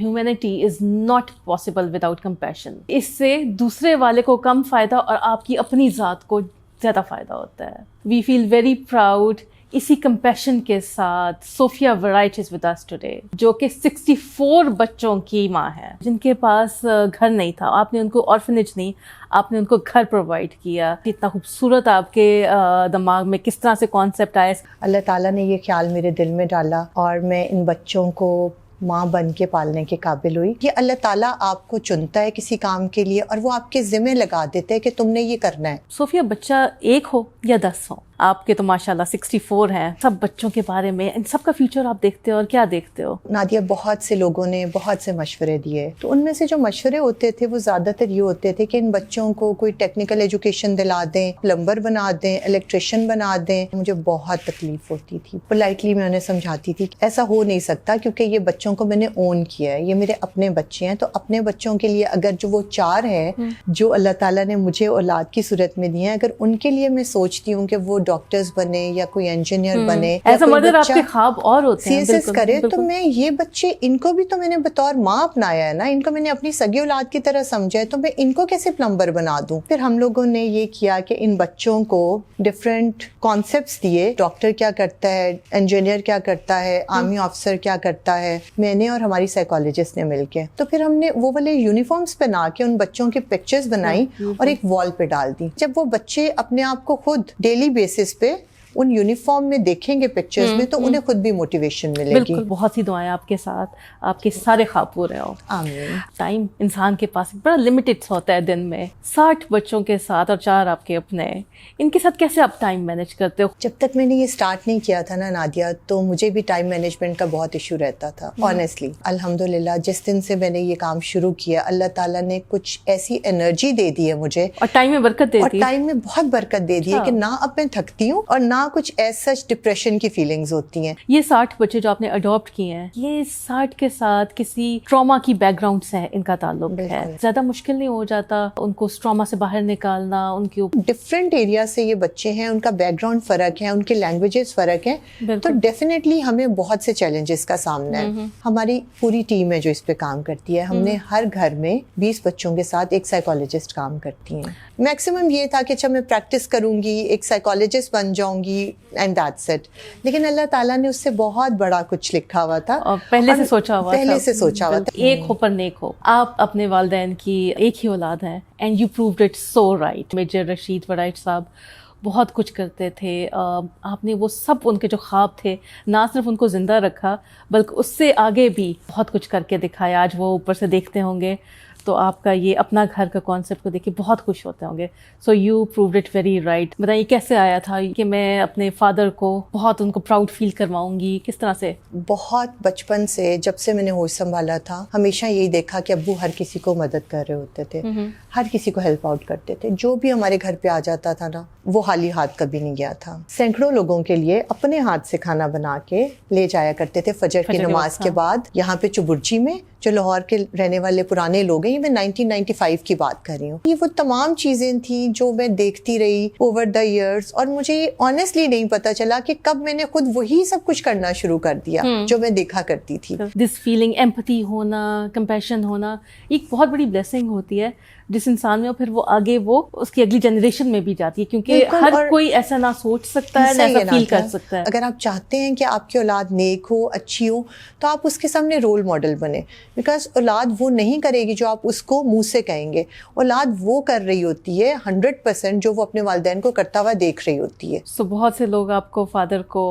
humanity is not possible without compassion. اس سے دوسرے والے کو کم فائدہ اور آپ کی اپنی ذات کو زیادہ فائدہ ہوتا ہے. We feel very proud. اسی کمپیشن کے ساتھ صوفیہ Warraich is with us today, جو کہ 64 بچوں کی ماں ہے، جن کے پاس گھر نہیں تھا. آپ نے ان کو آرفنیج نہیں، آپ نے ان کو گھر پرووائڈ کیا. اتنا خوبصورت آپ کے دماغ میں کس طرح سے کانسیپٹ آیا؟ اللہ تعالیٰ نے یہ خیال میرے دل میں ڈالا اور میں ان بچوں کو ماں بن کے پالنے کے قابل ہوئی. یہ اللہ تعالیٰ آپ کو چنتا ہے کسی کام کے لیے اور وہ آپ کے ذمہ لگا دیتے ہیں کہ تم نے یہ کرنا ہے. صوفیہ، بچہ ایک ہو یا 10 ہو، آپ کے تو ماشاءاللہ 64 ہیں. سب بچوں کے بارے میں ان سب کا فیوچر آپ دیکھتے ہو اور کیا دیکھتے ہو؟ نادیہ، بہت سے لوگوں نے بہت سے مشورے دیے، تو ان میں سے جو مشورے ہوتے تھے وہ زیادہ تر یہ ہوتے تھے کہ ان بچوں کو کوئی ٹیکنیکل ایجوکیشن دلا دیں، پلمبر بنا دیں، الیکٹریشین بنا دیں. مجھے بہت تکلیف ہوتی تھی. پولائٹلی میں انہیں سمجھاتی تھی کہ ایسا ہو نہیں سکتا، کیونکہ یہ بچوں کو میں نے اون کیا ہے، یہ میرے اپنے بچے ہیں. تو اپنے بچوں کے لیے اگر جو وہ 4 ہیں جو اللہ تعالیٰ نے مجھے اولاد کی صورت میں دی ہیں، اگر ان کے لیے میں سوچتی ہوں کہ وہ ڈاکٹرز بنے یا کوئی انجینئر بنے، ایسا مدر آپ کے خواب اور ہوتے ہیں CSS کرے، تو میں یہ بچے ان کو بھی تو میں نے بطور ماں اپنایا ہے نا، ان کو میں نے اپنی سگی اولاد کی طرح سمجھا ہے، تو میں ان کو کیسے پلمبر بنا دوں؟ پھر ہم لوگوں نے یہ کیا کہ ان بچوں کو ڈفرینٹ کانسیپٹس دیے. ڈاکٹر کیا کرتا ہے، انجینئر کیا کرتا ہے، آرمی آفیسر کیا کرتا ہے، میں نے اور ہماری سائیکالوجسٹ نے مل کے. تو پھر ہم نے وہ والے یونیفارمس پہنا کے ان بچوں کی پکچرز بنائی اور ایک وال پہ ڈال دی. جب وہ بچے اپنے آپ کو خود ڈیلی بیسس پہ ان یونیفارم میں دیکھیں گے پکچرز میں، تو انہیں خود بھی موٹیویشن ملے گی. بالکل. بہت سی دعائیں آپ کے ساتھ، آپ کے سارے خواب پورے ہو. آمین. ٹائم انسان کے پاس بڑا لمیٹڈ ہوتا ہے دن میں. 60 بچوں کے ساتھ اور 4 آپ کے اپنے، ان کے ساتھ کیسے آپ ٹائم مینیج کرتے ہو؟ جب تک میں نے یہ سٹارٹ نہیں کیا تھا نا نادیہ، تو مجھے بھی ٹائم مینجمنٹ کا بہت ایشو رہتا تھا آنیسٹلی. الحمدللہ جس دن سے میں نے یہ کام شروع کیا، اللہ تعالیٰ نے کچھ ایسی انرجی دے دی ہے مجھے، اور ٹائم میں برکت دے دی، اور ٹائم میں بہت برکت دے دی ہے کہ نہ اب میں تھکتی ہوں اور نہ کچھ ایز سچ ڈپریشن کی فیلنگز ہوتی ہیں. یہ 60 بچے جو آپ نے اڈاپٹ کیے ہیں، یہ 60 کے ساتھ کسی ٹراما کی بیک گراؤنڈ سے ان کا تعلق ہے. زیادہ مشکل نہیں ہو جاتا ان کو اس ٹراما سے باہر نکالنا؟ ان کے ڈفرینٹ ایریا سے یہ بچے ہیں، ان کا بیک گراؤنڈ فرق ہے، ان کے لینگویجز فرق ہیں، تو ڈیفینیٹلی ہمیں بہت سے چیلنجز کا سامنا ہے. ہماری پوری ٹیم ہے جو اس پہ کام کرتی ہے. ہم نے ہر گھر میں 20 بچوں کے ساتھ ایک سائیکالوجسٹ کام کرتی ہیں. میکسیمم یہ تھا کہ اچھا میں پریکٹس کروں گی، ایک سائیکالوجسٹ بن جاؤں گی اینڈ دیٹس اٹ. لیکن اللہ تعالیٰ نے اس سے بہت بڑا کچھ لکھا ہوا تھا، پہلے سے سوچا ہوا تھا. ایک ہو پر نیک ہو. آپ اپنے والدین کی ایک ہی اولاد ہیں and you proved it so right. Major Rashid Warraich صاحب بہت کچھ کرتے تھے. آپ نے وہ سب ان کے جو خواب تھے نہ صرف ان کو زندہ رکھا بلکہ اس سے آگے بھی بہت کچھ کر کے دکھایا. آج وہ اوپر سے دیکھتے ہوں گے تو آپ کا یہ اپنا گھر کا کانسیپٹ کو دیکھ کے بہت خوش ہوتے ہوں گے. So you proved it very right. بتائیے کیسے آیا تھا کہ میں اپنے فادر کو بہت ان کو پراؤڈ فیل کرواؤں گی؟ کس طرح سے؟ بہت بچپن سے جب سے میں نے ہوش سنبھالا تھا، ہمیشہ یہی دیکھا کہ ابو ہر کسی کو مدد کر رہے ہوتے تھے، ہر کسی کو ہیلپ آؤٹ کرتے تھے. جو بھی ہمارے گھر پہ آ جاتا تھا نا، وہ خالی ہاتھ کبھی نہیں گیا تھا. سینکڑوں لوگوں کے لیے اپنے ہاتھ سے کھانا بنا کے لے جایا کرتے تھے فجر کی نماز کے بعد. یہاں پہ چبرجی میں جو لاہور کے رہنے والے پرانے لوگ ہیں، یہ میں 1995 کی بات کر رہی ہوں. یہ وہ تمام چیزیں تھیں جو میں دیکھتی رہی اوور دا ایئرس، اور مجھے آنیسٹلی نہیں پتا چلا کہ کب میں نے خود وہی سب کچھ کرنا شروع کر دیا جو میں دیکھا کرتی تھی. دس فیلنگ، ایمپتھی ہونا، کمپیشن ہونا، ایک بہت بڑی بلیسنگ ہوتی ہے جس انسان میں، اور پھر وہ آگے وہ اس کی اگلی جنریشن میں بھی جاتی ہے، کیونکہ ہر کوئی ایسا نہ سوچ سکتا ہے نہ ایسا فیل کر سکتا ہے. اگر آپ چاہتے ہیں کہ آپ کی اولاد نیک ہو، اچھی ہو، تو آپ اس کے سامنے رول ماڈل بنے. بیکاز اولاد وہ نہیں کرے گی جو آپ اس کو منہ سے کہیں گے، اولاد وہ کر رہی ہوتی ہے 100% جو وہ اپنے والدین کو کرتا ہوا دیکھ رہی ہوتی ہے. سو بہت سے لوگ آپ کو فادر کو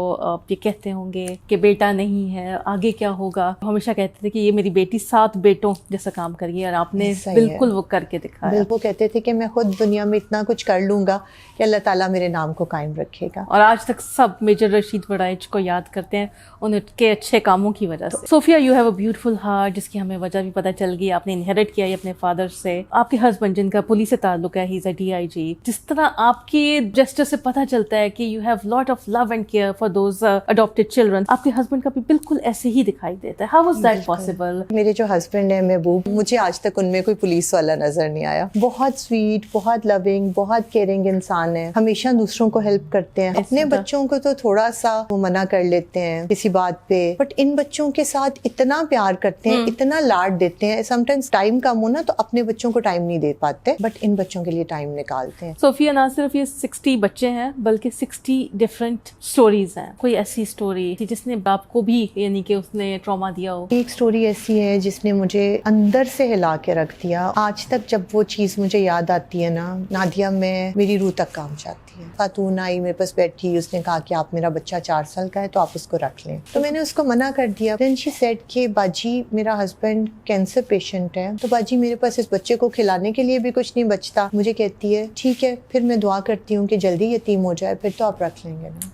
یہ کہتے ہوں گے کہ بیٹا نہیں ہے، آگے کیا ہوگا. ہمیشہ کہتے تھے کہ یہ میری بیٹی 7 بیٹوں جیسا کام کریے، اور آپ نے بالکل وہ کر کے دکھایا. بالکل کہتے تھے کہ میں خود دنیا میں اتنا کچھ کر لوں گا کہ اللہ تعالیٰ میرے نام کو قائم رکھے گا. اور آج تک سب میجر رشید ورائچ کو یاد کرتے ہیں ان کے اچھے کاموں کی وجہ سے. Sofia, you have a beautiful heart, جس کی ہمیں وجہ بھی پتہ چل گئی. آپ نے انہیریٹ کیا ہے اپنے فادر سے. آپ کے ہسبینڈ جن کا پولیس سے تعلق ہے، ہی از اے DIG. جس طرح آپ کی جسٹر سے پتہ چلتا ہے کہ you have lot of love and care for those adopted children, آپ کے ہسبینڈ کا بھی بالکل ایسے ہی دکھائی دیتا ہے. How was that possible? میرے جو ہسبینڈ ہیں محبوب، مجھے آج تک ان میں کوئی پولیس والا نظر نہیں نہیں آیا. بہت سویٹ, بہت لونگ, بہت کیئرنگ انسان ہے, ہمیشہ دوسروں کو ہیلپ کرتے ہیں. اپنے بچوں کو تو تھوڑا سا وہ منع کر لیتے ہیں کسی بات پہ, بٹ ان بچوں کے ساتھ اتنا پیار کرتے ہیں, اتنا لاڈ دیتے ہیں. سم ٹائمز ٹائم کم ہونا تو اپنے بچوں کو ٹائم نہیں دے پاتے, بٹ ان بچوں کے لیے ٹائم نکالتے ہیں. صوفیہ نہ صرف یہ 60 بچے ہیں بلکہ 60 ڈفرینٹ سٹوریز ہیں. کوئی ایسی سٹوری جس نے آپ کو بھی یعنی کہ اس نے ٹراما دیا ہو؟ ایک سٹوری ایسی ہے جس نے مجھے اندر سے ہلا کے رکھ دیا. آج تک جب وہ چیز مجھے یاد آتی ہے نا نادیہ, میں میری روح تک کام جاتی ہے. خاتون آئی میرے پاس بیٹھی, اس نے کہا کہ آپ میرا بچہ 4 سال کا ہے تو آپ اس کو رکھ لیں. تو میں نے اس کو منع کر دیا. دین شی سیڈ کہ باجی میرا ہسبینڈ کینسر پیشنٹ ہے, تو باجی میرے پاس اس بچے کو کھلانے کے لیے بھی کچھ نہیں بچتا. مجھے کہتی ہے ٹھیک ہے پھر میں دعا کرتی ہوں کہ جلدی یتیم ہو جائے, پھر تو آپ رکھ لیں گے نا.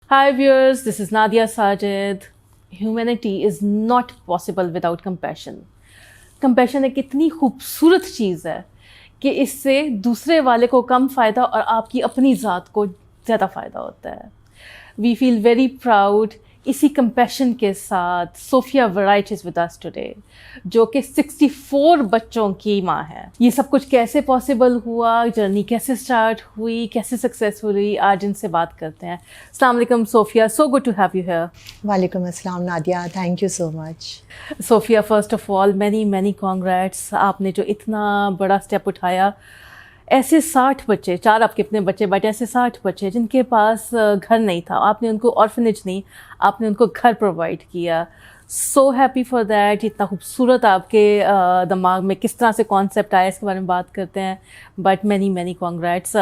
Hi viewers, this is Nadia Sajid. Humanity is not possible without compassion. Compassion ایک اتنی خوبصورت چیز ہے کہ اس سے دوسرے والے کو کم فائدہ اور آپ کی اپنی ذات کو زیادہ فائدہ ہوتا ہے. We feel very proud. اسی کمپیشن کے ساتھ صوفیہ ورائٹ از ود اس ٹوڈے, جو کہ 64 بچوں کی ماں ہے. یہ سب کچھ کیسے پاسبل ہوا, جرنی کیسے سٹارٹ ہوئی, کیسے سکسیسفل ہوئی, آج ان سے بات کرتے ہیں. السلام علیکم Sofia, so good to have you here. وعلیکم السلام Nadia, thank you so much. Sofia, first of all many congrats. آپ نے جو اتنا بڑا اسٹیپ اٹھایا. ایسے 60 بچے, 4 آپ کے اپنے بچے, بٹ ایسے 60 بچے جن کے پاس گھر نہیں تھا, آپ نے ان کو آرفنیج نہیں, آپ نے ان کو گھر پرووائڈ کیا. So happy for that. اتنا خوبصورت آپ کے دماغ میں کس طرح سے کانسیپٹ آیا, اس کے بارے میں بات کرتے ہیں. بٹ مینی کانگریٹس,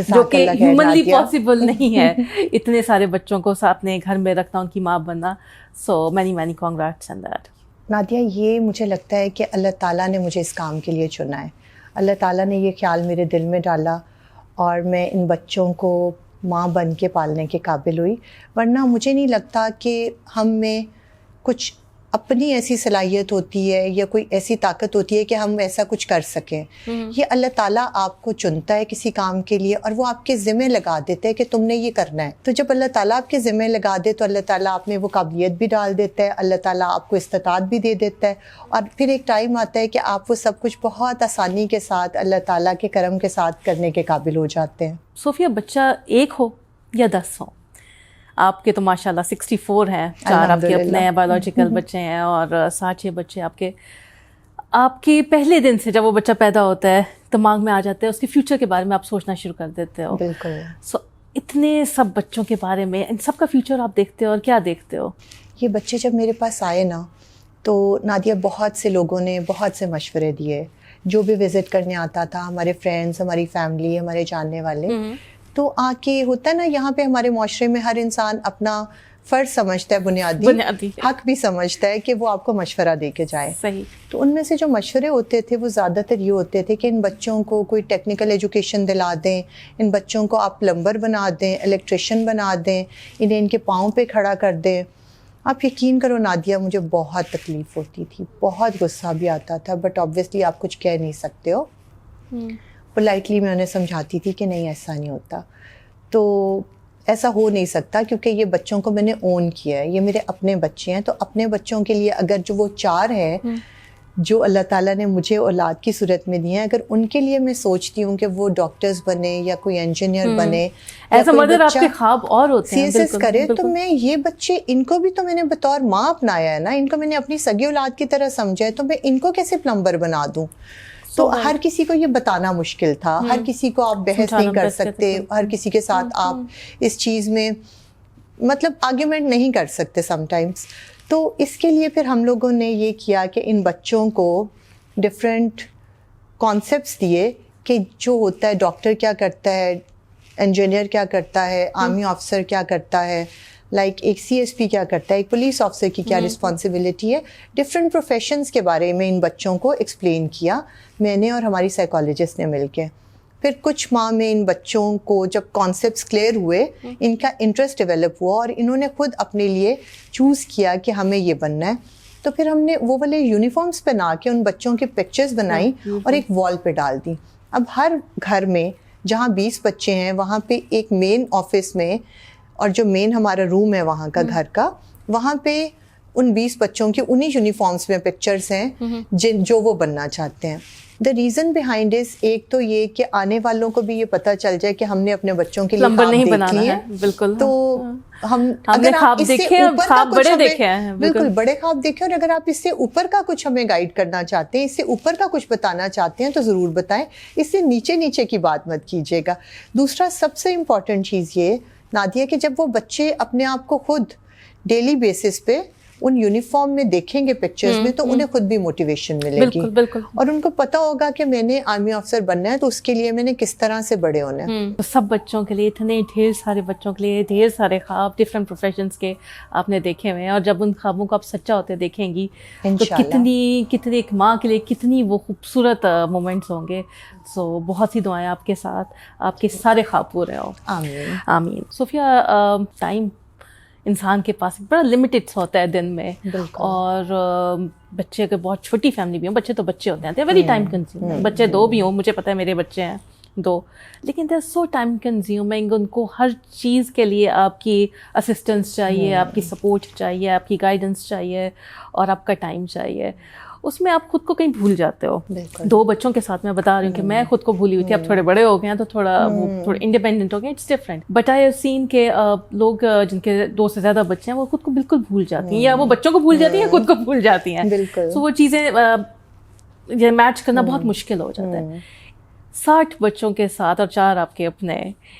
جو کہ ہیومنلی پاسبل نہیں ہے اتنے سارے بچوں کو اپنے گھر میں رکھنا, ان کی ماں بننا. So many congrats in that. Nadia, یہ مجھے لگتا ہے کہ اللہ تعالیٰ نے مجھے اس کام کے لیے چنا ہے. اللہ تعالیٰ نے یہ خیال میرے دل میں ڈالا اور میں ان بچوں کو ماں بن کے پالنے کے قابل ہوئی. ورنہ مجھے نہیں لگتا کہ ہم میں کچھ اپنی ایسی صلاحیت ہوتی ہے یا کوئی ایسی طاقت ہوتی ہے کہ ہم ایسا کچھ کر سکیں. یہ اللہ تعالیٰ آپ کو چنتا ہے کسی کام کے لیے اور وہ آپ کے ذمہ لگا دیتا ہے کہ تم نے یہ کرنا ہے. تو جب اللہ تعالیٰ آپ کے ذمہ لگا دے تو اللہ تعالیٰ آپ میں وہ قابلیت بھی ڈال دیتا ہے, اللہ تعالیٰ آپ کو استطاعت بھی دے دیتا ہے, اور پھر ایک ٹائم آتا ہے کہ آپ وہ سب کچھ بہت آسانی کے ساتھ اللہ تعالیٰ کے کرم کے ساتھ کرنے کے قابل ہو جاتے ہیں. صوفیہ, بچہ ایک ہو یا 10 ہو, آپ کے تو ماشاء اللہ 64 ہیں, 4 آپ کے اپنے بایولوجیکل بچے ہیں اور 60 بچے آپ کے پہلے دن سے جب وہ بچہ پیدا ہوتا ہے دماغ میں آ جاتا ہے, اس کے فیوچر کے بارے میں آپ سوچنا شروع کر دیتے ہو. بالکل. سو اتنے سب بچوں کے بارے میں, ان سب کا فیوچر آپ دیکھتے ہو اور کیا دیکھتے ہو؟ یہ بچے جب میرے پاس آئے نا تو نادیہ بہت سے لوگوں نے بہت سے مشورے دیے. جو بھی وزٹ کرنے آتا تھا, ہمارے فرینڈس, ہماری فیملی, ہمارے جاننے والے, تو آ کے ہوتا ہے نا یہاں پہ ہمارے معاشرے میں ہر انسان اپنا فرض سمجھتا ہے, بنیادی حق بھی سمجھتا ہے کہ وہ آپ کو مشورہ دے کے جائے. صحیح. تو ان میں سے جو مشورے ہوتے تھے وہ زیادہ تر یہ ہوتے تھے کہ ان بچوں کو کوئی ٹیکنیکل ایجوکیشن دلا دیں, ان بچوں کو آپ پلمبر بنا دیں, الیکٹریشین بنا دیں, انہیں ان کے پاؤں پہ کھڑا کر دیں. آپ یقین کرو نادیہ, مجھے بہت تکلیف ہوتی تھی, بہت غصہ بھی آتا تھا, بٹ آبویسلی آپ کچھ کہہ نہیں سکتے ہو. پولائٹلی میں انہیں سمجھاتی تھی کہ نہیں ایسا نہیں ہوتا, تو ایسا ہو نہیں سکتا کیونکہ یہ بچوں کو میں نے اون کیا ہے, یہ میرے اپنے بچے ہیں. تو اپنے بچوں کے لیے اگر جو وہ 4 ہیں جو اللہ تعالیٰ نے مجھے اولاد کی صورت میں دی ہیں, اگر ان کے لیے میں سوچتی ہوں کہ وہ ڈاکٹرز بنے یا کوئی انجینئر بنے, ایسا مدر آپ کے خواب اور ہوتے ہیں CSS کرے, تو میں یہ بچے ان کو بھی تو میں نے بطور ماں اپنایا ہے نا, ان کو میں نے اپنی سگی اولاد کی طرح سمجھا ہے, تو میں ان کو کیسے پلمبر بنا دوں؟ تو ہر کسی کو یہ بتانا مشکل تھا, ہر کسی کو آپ بحث نہیں کر سکتے, ہر کسی کے ساتھ آپ اس چیز میں مطلب آرگیومنٹ نہیں کر سکتے سم ٹائمس. تو اس کے لیے پھر ہم لوگوں نے یہ کیا کہ ان بچوں کو ڈفرینٹ کانسیپٹس دیے کہ جو ہوتا ہے ڈاکٹر کیا کرتا ہے, انجینئر کیا کرتا ہے, آرمی آفیسر کیا کرتا ہے, لائک ایک CSP کیا کرتا ہے, ایک پولیس آفیسر کی کیا رسپانسبلٹی ہے. ڈفرینٹ پروفیشنز کے بارے میں ان بچوں کو ایکسپلین کیا میں نے اور ہماری سائیکالوجسٹ نے مل کے. پھر کچھ ماہ میں ان بچوں کو جب کانسیپٹس کلیئر ہوئے, ان کا انٹرسٹ ڈیولپ ہوا اور انہوں نے خود اپنے لیے چوز کیا کہ ہمیں یہ بننا ہے. تو پھر ہم نے وہ والے یونیفارمس پہنا کے ان بچوں کی پکچرز بنائی اور ایک وال پہ ڈال دی. اب ہر گھر میں جہاں 20 بچے ہیں وہاں پہ ایک مین آفس میں, اور جو مین ہمارا روم ہے وہاں کا گھر کا, وہاں پہ ان 20 بچوں کی انہی یونیفارمس میں پکچرز ہیں جو وہ بننا چاہتے ہیں. دا ریزن بیہائنڈ از ایک تو یہ کہ آنے والوں کو بھی یہ پتہ چل جائے کہ ہم نے اپنے بچوں کے لیے خواب دیکھ لیے ہیں. بالکل. تو ہم اگر آپ اس سے اوپر کا کچھ بالکل بڑے خواب دیکھیں, اور اگر آپ اس سے اوپر کا کچھ ہمیں گائیڈ کرنا چاہتے ہیں, اس سے اوپر کا کچھ بتانا چاہتے ہیں تو ضرور بتائیں. اس سے نیچے نیچے کی بات مت کیجیے گا. دوسرا سب سے امپورٹنٹ چیز یہ نادیہ کہ جب وہ بچے اپنے آپ کو خود ڈیلی بیسس پہ ان یونیفارم میں دیکھیں گے پکچرز میں, تو انہیں خود بھی موٹیویشن ملے گی. اور ان کو پتا ہوگا کہ میں نے آرمی آفیسر بننا ہے تو اس کے لیے میں نے کس طرح سے بڑے ہونا ہے. سب بچوں کے لیے اتنے ڈھیر سارے بچوں کے لیے ڈھیر سارے خواب ڈفرینٹ پروفیشنز کے آپ نے دیکھے ہوئے ہیں, اور جب ان خوابوں کو آپ سچا ہوتے دیکھیں گی تو کتنی ایک ماں کے لیے کتنی وہ خوبصورت مومنٹس ہوں گے. سو بہت سی دعائیں آپ کے ساتھ, آپ کے سارے خواب پورے ہو. آمین آمین. صوفیہ, ٹائم انسان کے پاس بڑا لمیٹڈ ہوتا ہے دن میں, اور بچے اگر بہت چھوٹی فیملی بھی ہوں, بچے تو بچے ہوتے ہیں, ویری ٹائم کنزیومنگ. بچے 2 بھی ہوں, مجھے پتا ہے میرے بچے ہیں 2, لیکن they are so time consuming. ان کو ہر چیز کے لیے آپ کی اسسٹنس چاہیے, آپ کی سپورٹ چاہیے, آپ کی گائیڈنس چاہیے, اور آپ کا ٹائم چاہیے. اس میں آپ خود کو کہیں بھول جاتے ہو. 2 بچوں کے ساتھ میں بتا رہی ہوں کہ میں خود کو بھولی ہوئی تھی. اب تھوڑے بڑے ہو گئے ہیں تو تھوڑا انڈیپینڈنٹ ہو گئے, it's different. But I have seen کہ لوگ جن کے 2 سے زیادہ بچے ہیں وہ خود کو بالکل بھول جاتی ہیں, یا وہ بچوں کو بھول جاتی ہیں یا خود کو بھول جاتی ہیں. سو وہ چیزیں میچ کرنا بہت مشکل ہو جاتا ہے. 60 بچوں کے ساتھ اور 4 آپ کے اپنے,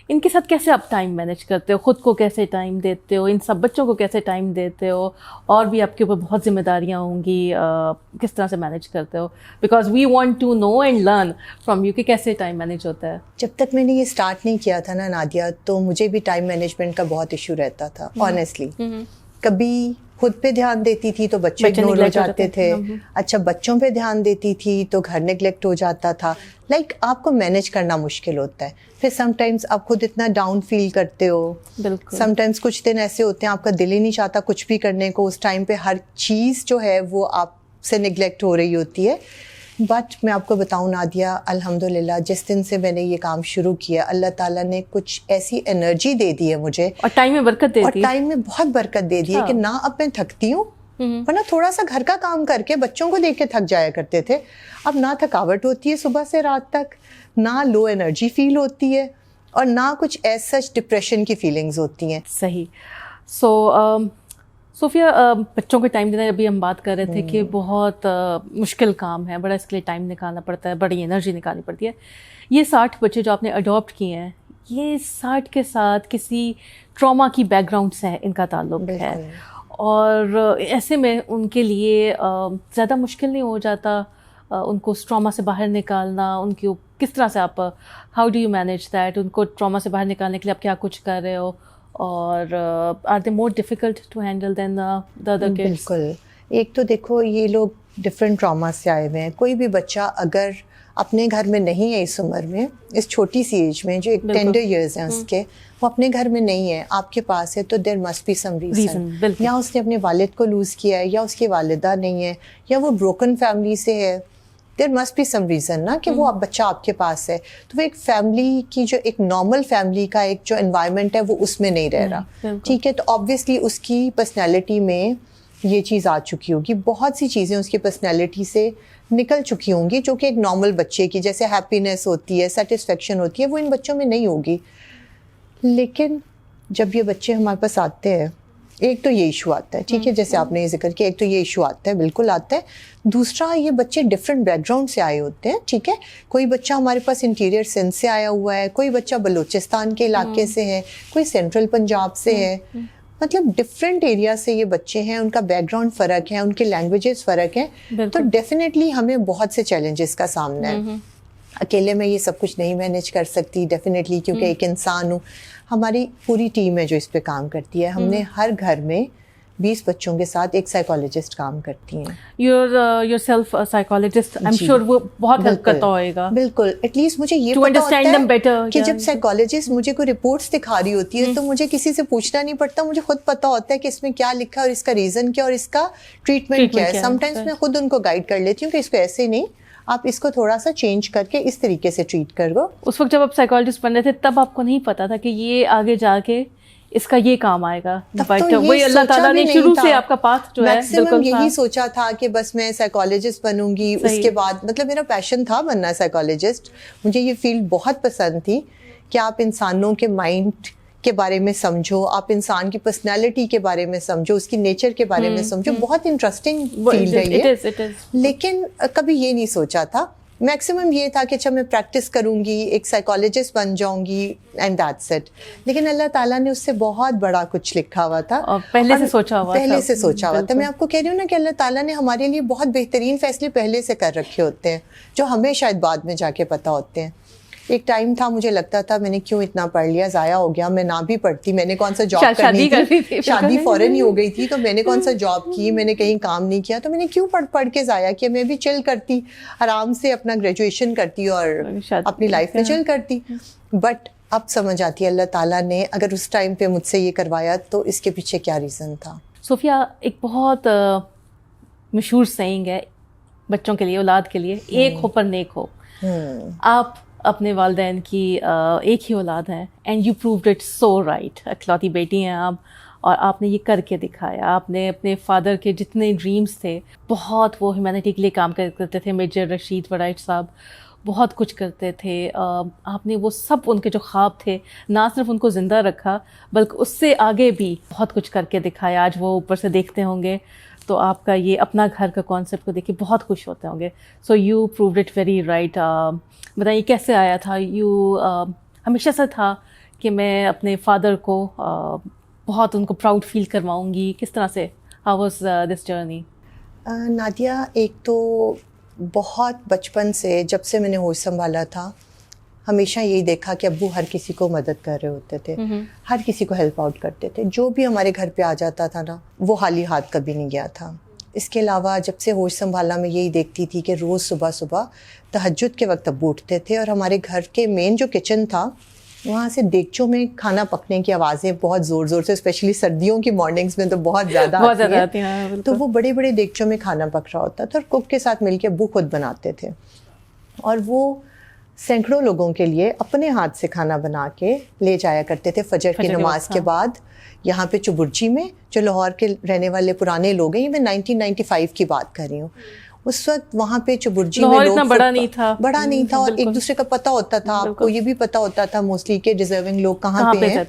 ان کے ساتھ کیسے آپ ٹائم مینیج کرتے ہو, خود کو کیسے ٹائم دیتے ہو, ان سب بچوں کو کیسے ٹائم دیتے ہو, اور بھی آپ کے اوپر بہت ذمہ داریاں ہوں گی, کس طرح سے مینیج کرتے ہو؟ Because we want to know and learn from you کہ کیسے ٹائم مینیج ہوتا ہے. جب تک میں نے یہ اسٹارٹ نہیں کیا تھا نا نادیہ, تو مجھے بھی ٹائم مینجمنٹ کا بہت ایشو رہتا تھا آنیسٹلی. کبھی خود پہ دھیان دیتی تھی تو بچے اگنور ہو جاتے تھے. اچھا بچوں پہ دھیان دیتی تھی تو گھر نیگلیکٹ ہو جاتا تھا. لائک آپ کو مینیج کرنا مشکل ہوتا ہے. پھر سم ٹائمس آپ خود اتنا ڈاؤن فیل کرتے ہو. سم ٹائمس کچھ دن ایسے ہوتے ہیں آپ کا دل ہی نہیں چاہتا کچھ بھی کرنے کو. اس ٹائم پہ ہر چیز جو ہے وہ آپ سے نیگلیکٹ ہو رہی ہوتی ہے. بٹ میں آپ کو بتاؤں نادیہ, الحمدللہ جس دن سے میں نے یہ کام شروع کیا, اللہ تعالیٰ نے کچھ ایسی انرجی دے دی ہے مجھے, اور ٹائم میں برکت دے دی, اور ٹائم میں بہت برکت دے دی ہے کہ نہ اب میں تھکتی ہوں, ورنہ تھوڑا سا گھر کا کام کر کے بچوں کو دیکھ کے تھک جایا کرتے تھے. اب نہ تھکاوٹ ہوتی ہے صبح سے رات تک, نہ لو انرجی فیل ہوتی ہے, اور نہ کچھ ایز سچ ڈپریشن کی فیلنگز ہوتی ہیں. صحیح. صوفیہ, بچوں کو ٹائم دینا, ابھی ہم بات کر رہے تھے کہ بہت مشکل کام ہے, بڑا اس کے لیے ٹائم نکالنا پڑتا ہے, بڑی انرجی نکالنی پڑتی ہے. یہ 60 بچے جو آپ نے اڈاپٹ کیے ہیں, یہ 60 کے ساتھ کسی ٹراما کی بیک گراؤنڈ سے ان کا تعلق ہے, اور ایسے میں ان کے لیے زیادہ مشکل نہیں ہو جاتا ان کو اس ٹراما سے باہر نکالنا؟ ان کی کس طرح سے آپ, how do you manage that, ان کو ٹراما سے باہر نکالنے کے لیے آپ کیا کچھ کر رہے ہو, اور are they more difficult to handle than the other kids? بالکل. ایک تو دیکھو یہ لوگ ڈفرینٹ ٹراما سے آئے ہوئے ہیں. کوئی بھی بچہ اگر اپنے گھر میں نہیں ہے اس عمر میں, اس چھوٹی سی ایج میں, جو ایک ٹینڈر ایئرز ہیں اس کے, وہ اپنے گھر میں نہیں ہے, آپ کے پاس ہے, تو there must be some reason. یا اس نے اپنے والد کو لوز کیا ہے, یا اس کی والدہ نہیں ہے, یا وہ بروکن فیملی سے ہے, there must be some reason نا کہ وہ بچہ آپ کے پاس ہے. تو وہ ایک فیملی کی جو ایک نارمل فیملی کا ایک جو انوائرمنٹ ہے وہ اس میں نہیں رہ رہا. ٹھیک ہے, تو آبویسلی اس کی پرسنالٹی میں یہ چیز آ چکی ہوگی, بہت سی چیزیں اس کی پرسنالٹی سے نکل چکی ہوں گی جو کہ ایک نارمل بچے کی, جیسے ہیپینس ہوتی ہے, سیٹسفیکشن ہوتی ہے, وہ ان بچوں میں نہیں ہوگی. لیکن جب یہ بچے ہمارے پاس آتے ہیں, ایک تو یہ ایشو آتا ہے, ٹھیک ہے, جیسے آپ نے یہ ذکر کیا, ایک تو یہ ایشو آتا ہے, بالکل آتا ہے. دوسرا, یہ بچے ڈفرینٹ بیک گراؤنڈ سے آئے ہوتے ہیں. ٹھیک ہے, کوئی بچہ ہمارے پاس انٹیریئر سندھ سے آیا ہوا ہے, کوئی بچہ بلوچستان کے علاقے سے ہے, کوئی سینٹرل پنجاب سے ہے. مطلب ڈفرینٹ ایریا سے یہ بچے ہیں, ان کا بیک گراؤنڈ فرق ہے, ان کے لینگویجز فرق ہیں. تو ڈیفینیٹلی ہمیں بہت سے چیلنجز کا سامنا ہے. اکیلے میں یہ سب کچھ نہیں مینیج کر سکتی ڈیفینیٹلی, کیونکہ ایک انسان ہوں. ہماری پوری ٹیم ہے جو اس پہ کام کرتی ہے. ہم نے ہر گھر میں 20 بچوں کے ساتھ ایک سائیکالوجسٹ کام کرتی ہیں. Your self psychologist, I am sure وہ بہت ہیلپ کرتا ہوگا. بالکل, ایٹ لیسٹ مجھے یہ پتا ہوتا ہے کہ جب سائیکالوجسٹ مجھے کوئی رپورٹس دکھا رہی ہوتی ہے تو مجھے کسی سے پوچھنا نہیں پڑتا, مجھے خود پتا ہوتا ہے کہ اس میں کیا لکھا ہے, اور اس کا ریزن کیا, اور اس کا ٹریٹمنٹ کیا ہے. سم ٹائمس میں خود ان کو گائڈ کر لیتی ہوں کہ اس کو ایسے نہیں, آپ اس کو تھوڑا سا چینج کر کے اس طریقے سے ٹریٹ کر دو. اس وقت جب آپ سائیکالوجسٹ بن رہے تھے تب آپ کو نہیں پتا تھا کہ یہ آگے جا کے اس کا یہ کام آئے گا. بٹ وہی اللہ تعالیٰ نے شروع سے آپ کا پاتھ جو ہے میکسیمم یہی سوچا تھا کہ بس میں سائیکالوجسٹ بنوں گی. اس کے بعد مطلب میرا پیشن تھا بننا سائیکالوجسٹ. مجھے یہ فیلڈ بہت پسند تھی کہ آپ انسانوں کے مائنڈ کے بارے میں سمجھو, آپ انسان کی پرسنالٹی کے بارے میں سمجھو, اس کی نیچر کے بارے میں سمجھو. بہت انٹرسٹنگ فیلڈ ہے یہ. لیکن کبھی یہ نہیں سوچا تھا. میکسیمم یہ تھا کہ اچھا میں پریکٹس کروں گی, ایک سائیکالوجسٹ بن جاؤں گی اینڈ دیٹس اٹ. لیکن اللہ تعالیٰ نے اس سے بہت بڑا کچھ لکھا ہوا تھا, پہلے سے سوچا ہوا تھا. میں آپ کو کہہ رہی ہوں نا کہ اللہ تعالیٰ نے ہمارے لیے بہت بہترین فیصلے پہلے سے کر رکھے ہوتے ہیں جو ہمیں شاید بعد میں جا کے پتہ ہوتے ہیں. ایک ٹائم تھا مجھے لگتا تھا میں نے کیوں اتنا پڑھ لیا, ضائع ہو گیا, میں نہ بھی پڑھتی, میں نے کون سا جاب کرنی تھی, شادی فوراً ہی ہو گئی تھی, تو میں نے کون سا جاب کی, میں نے کہیں کام نہیں کیا, تو میں نے کیوں پڑھ کے ضائع کیا. میں بھی چل کرتی, آرام سے اپنا گریجویشن کرتی اور اپنی لائف میں چل کرتی. بٹ اب سمجھ آتی ہے اللہ تعالیٰ نے اگر اس ٹائم پہ مجھ سے یہ کروایا تو اس کے پیچھے کیا ریزن تھا. صوفیہ, ایک بہت مشہور سینگ ہے بچوں کے لیے, اولاد کے لیے, ایک ہو پر نیک ہو. آپ اپنے والدین کی ایک ہی اولاد ہیں and you proved it so right. اکلوتی بیٹی ہیں آپ اور آپ نے یہ کر کے دکھایا. آپ نے اپنے فادر کے جتنے ڈریمز تھے, بہت وہ ہیومینٹی کے لیے کام کرتے تھے, میجر رشید وڑائٹ صاحب بہت کچھ کرتے تھے. آپ نے وہ سب ان کے جو خواب تھے نہ صرف ان کو زندہ رکھا بلکہ اس سے آگے بھی بہت کچھ کر کے دکھایا. آج وہ اوپر سے دیکھتے ہوں گے تو آپ کا یہ اپنا گھر کا کانسیپٹ کو دیکھ کے بہت خوش ہوتے ہوں گے. So you proved it very right. بتائیے کیسے آیا تھا؟ ہمیشہ سے تھا کہ میں اپنے فادر کو بہت ان کو پراؤڈ فیل کرواؤں گی, کس طرح سے؟ How was this journey? Nadia, ایک تو بہت بچپن سے جب سے میں نے ہوش سنبھالا تھا ہمیشہ یہی دیکھا کہ ابو ہر کسی کو مدد کر رہے ہوتے تھے, ہر کسی کو ہیلپ آؤٹ کرتے تھے. جو بھی ہمارے گھر پہ آ جاتا تھا نا وہ خالی ہاتھ کبھی نہیں گیا تھا. اس کے علاوہ جب سے ہوش سنبھالا میں یہی دیکھتی تھی کہ روز صبح صبح تہجد کے وقت ابو اٹھتے تھے اور ہمارے گھر کے مین جو کچن تھا وہاں سے دیگچوں میں کھانا پکنے کی آوازیں بہت زور زور سے, اسپیشلی سردیوں کی مارننگز میں تو بہت زیادہ آتی ہیں. تو وہ بڑے بڑے دیگچوں میں کھانا پک رہا ہوتا تھا اور کوک کے ساتھ مل کے ابو خود بناتے تھے. اور وہ سینکڑوں لوگوں کے لیے اپنے ہاتھ سے کھانا بنا کے لے جایا کرتے تھے فجر کی نماز کے بعد یہاں پہ چبرجی میں, جو لاہور کے رہنے والے پرانے لوگ ہیں. یہ میں 1995 کی بات کر رہی ہوں. اس وقت وہاں پہ چبرجی میں لوگ بڑا نہیں تھا اور ایک دوسرے کا پتہ ہوتا تھا. آپ کو یہ بھی پتہ ہوتا تھا موسٹلی کہ ڈیزرونگ لوگ کہاں پہ ہیں,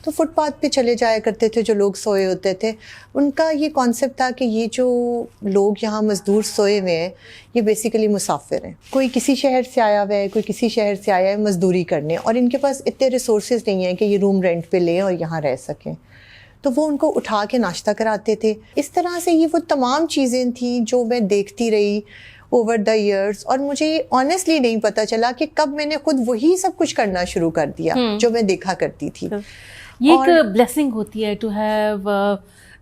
تو فٹ پاتھ پہ چلے جایا کرتے تھے جو لوگ سوئے ہوتے تھے. ان کا یہ کانسیپٹ تھا کہ یہ جو لوگ یہاں مزدور سوئے ہوئے ہیں یہ بیسیکلی مسافر ہیں. کوئی کسی شہر سے آیا ہوا ہے, کوئی کسی شہر سے آیا ہے مزدوری کرنے, اور ان کے پاس اتنے ریسورسز نہیں ہیں کہ یہ روم رینٹ پہ لیں اور یہاں رہ سکیں. تو وہ ان کو اٹھا کے ناشتہ کراتے تھے. اس طرح سے یہ وہ تمام چیزیں تھیں جو میں دیکھتی رہی اوور دا ایئرس, اور مجھے آنیسٹلی نہیں پتہ چلا کہ کب میں نے خود وہی سب کچھ کرنا شروع کر دیا جو میں دیکھا کرتی تھی. یہ ایک بلیسنگ ہوتی ہے to have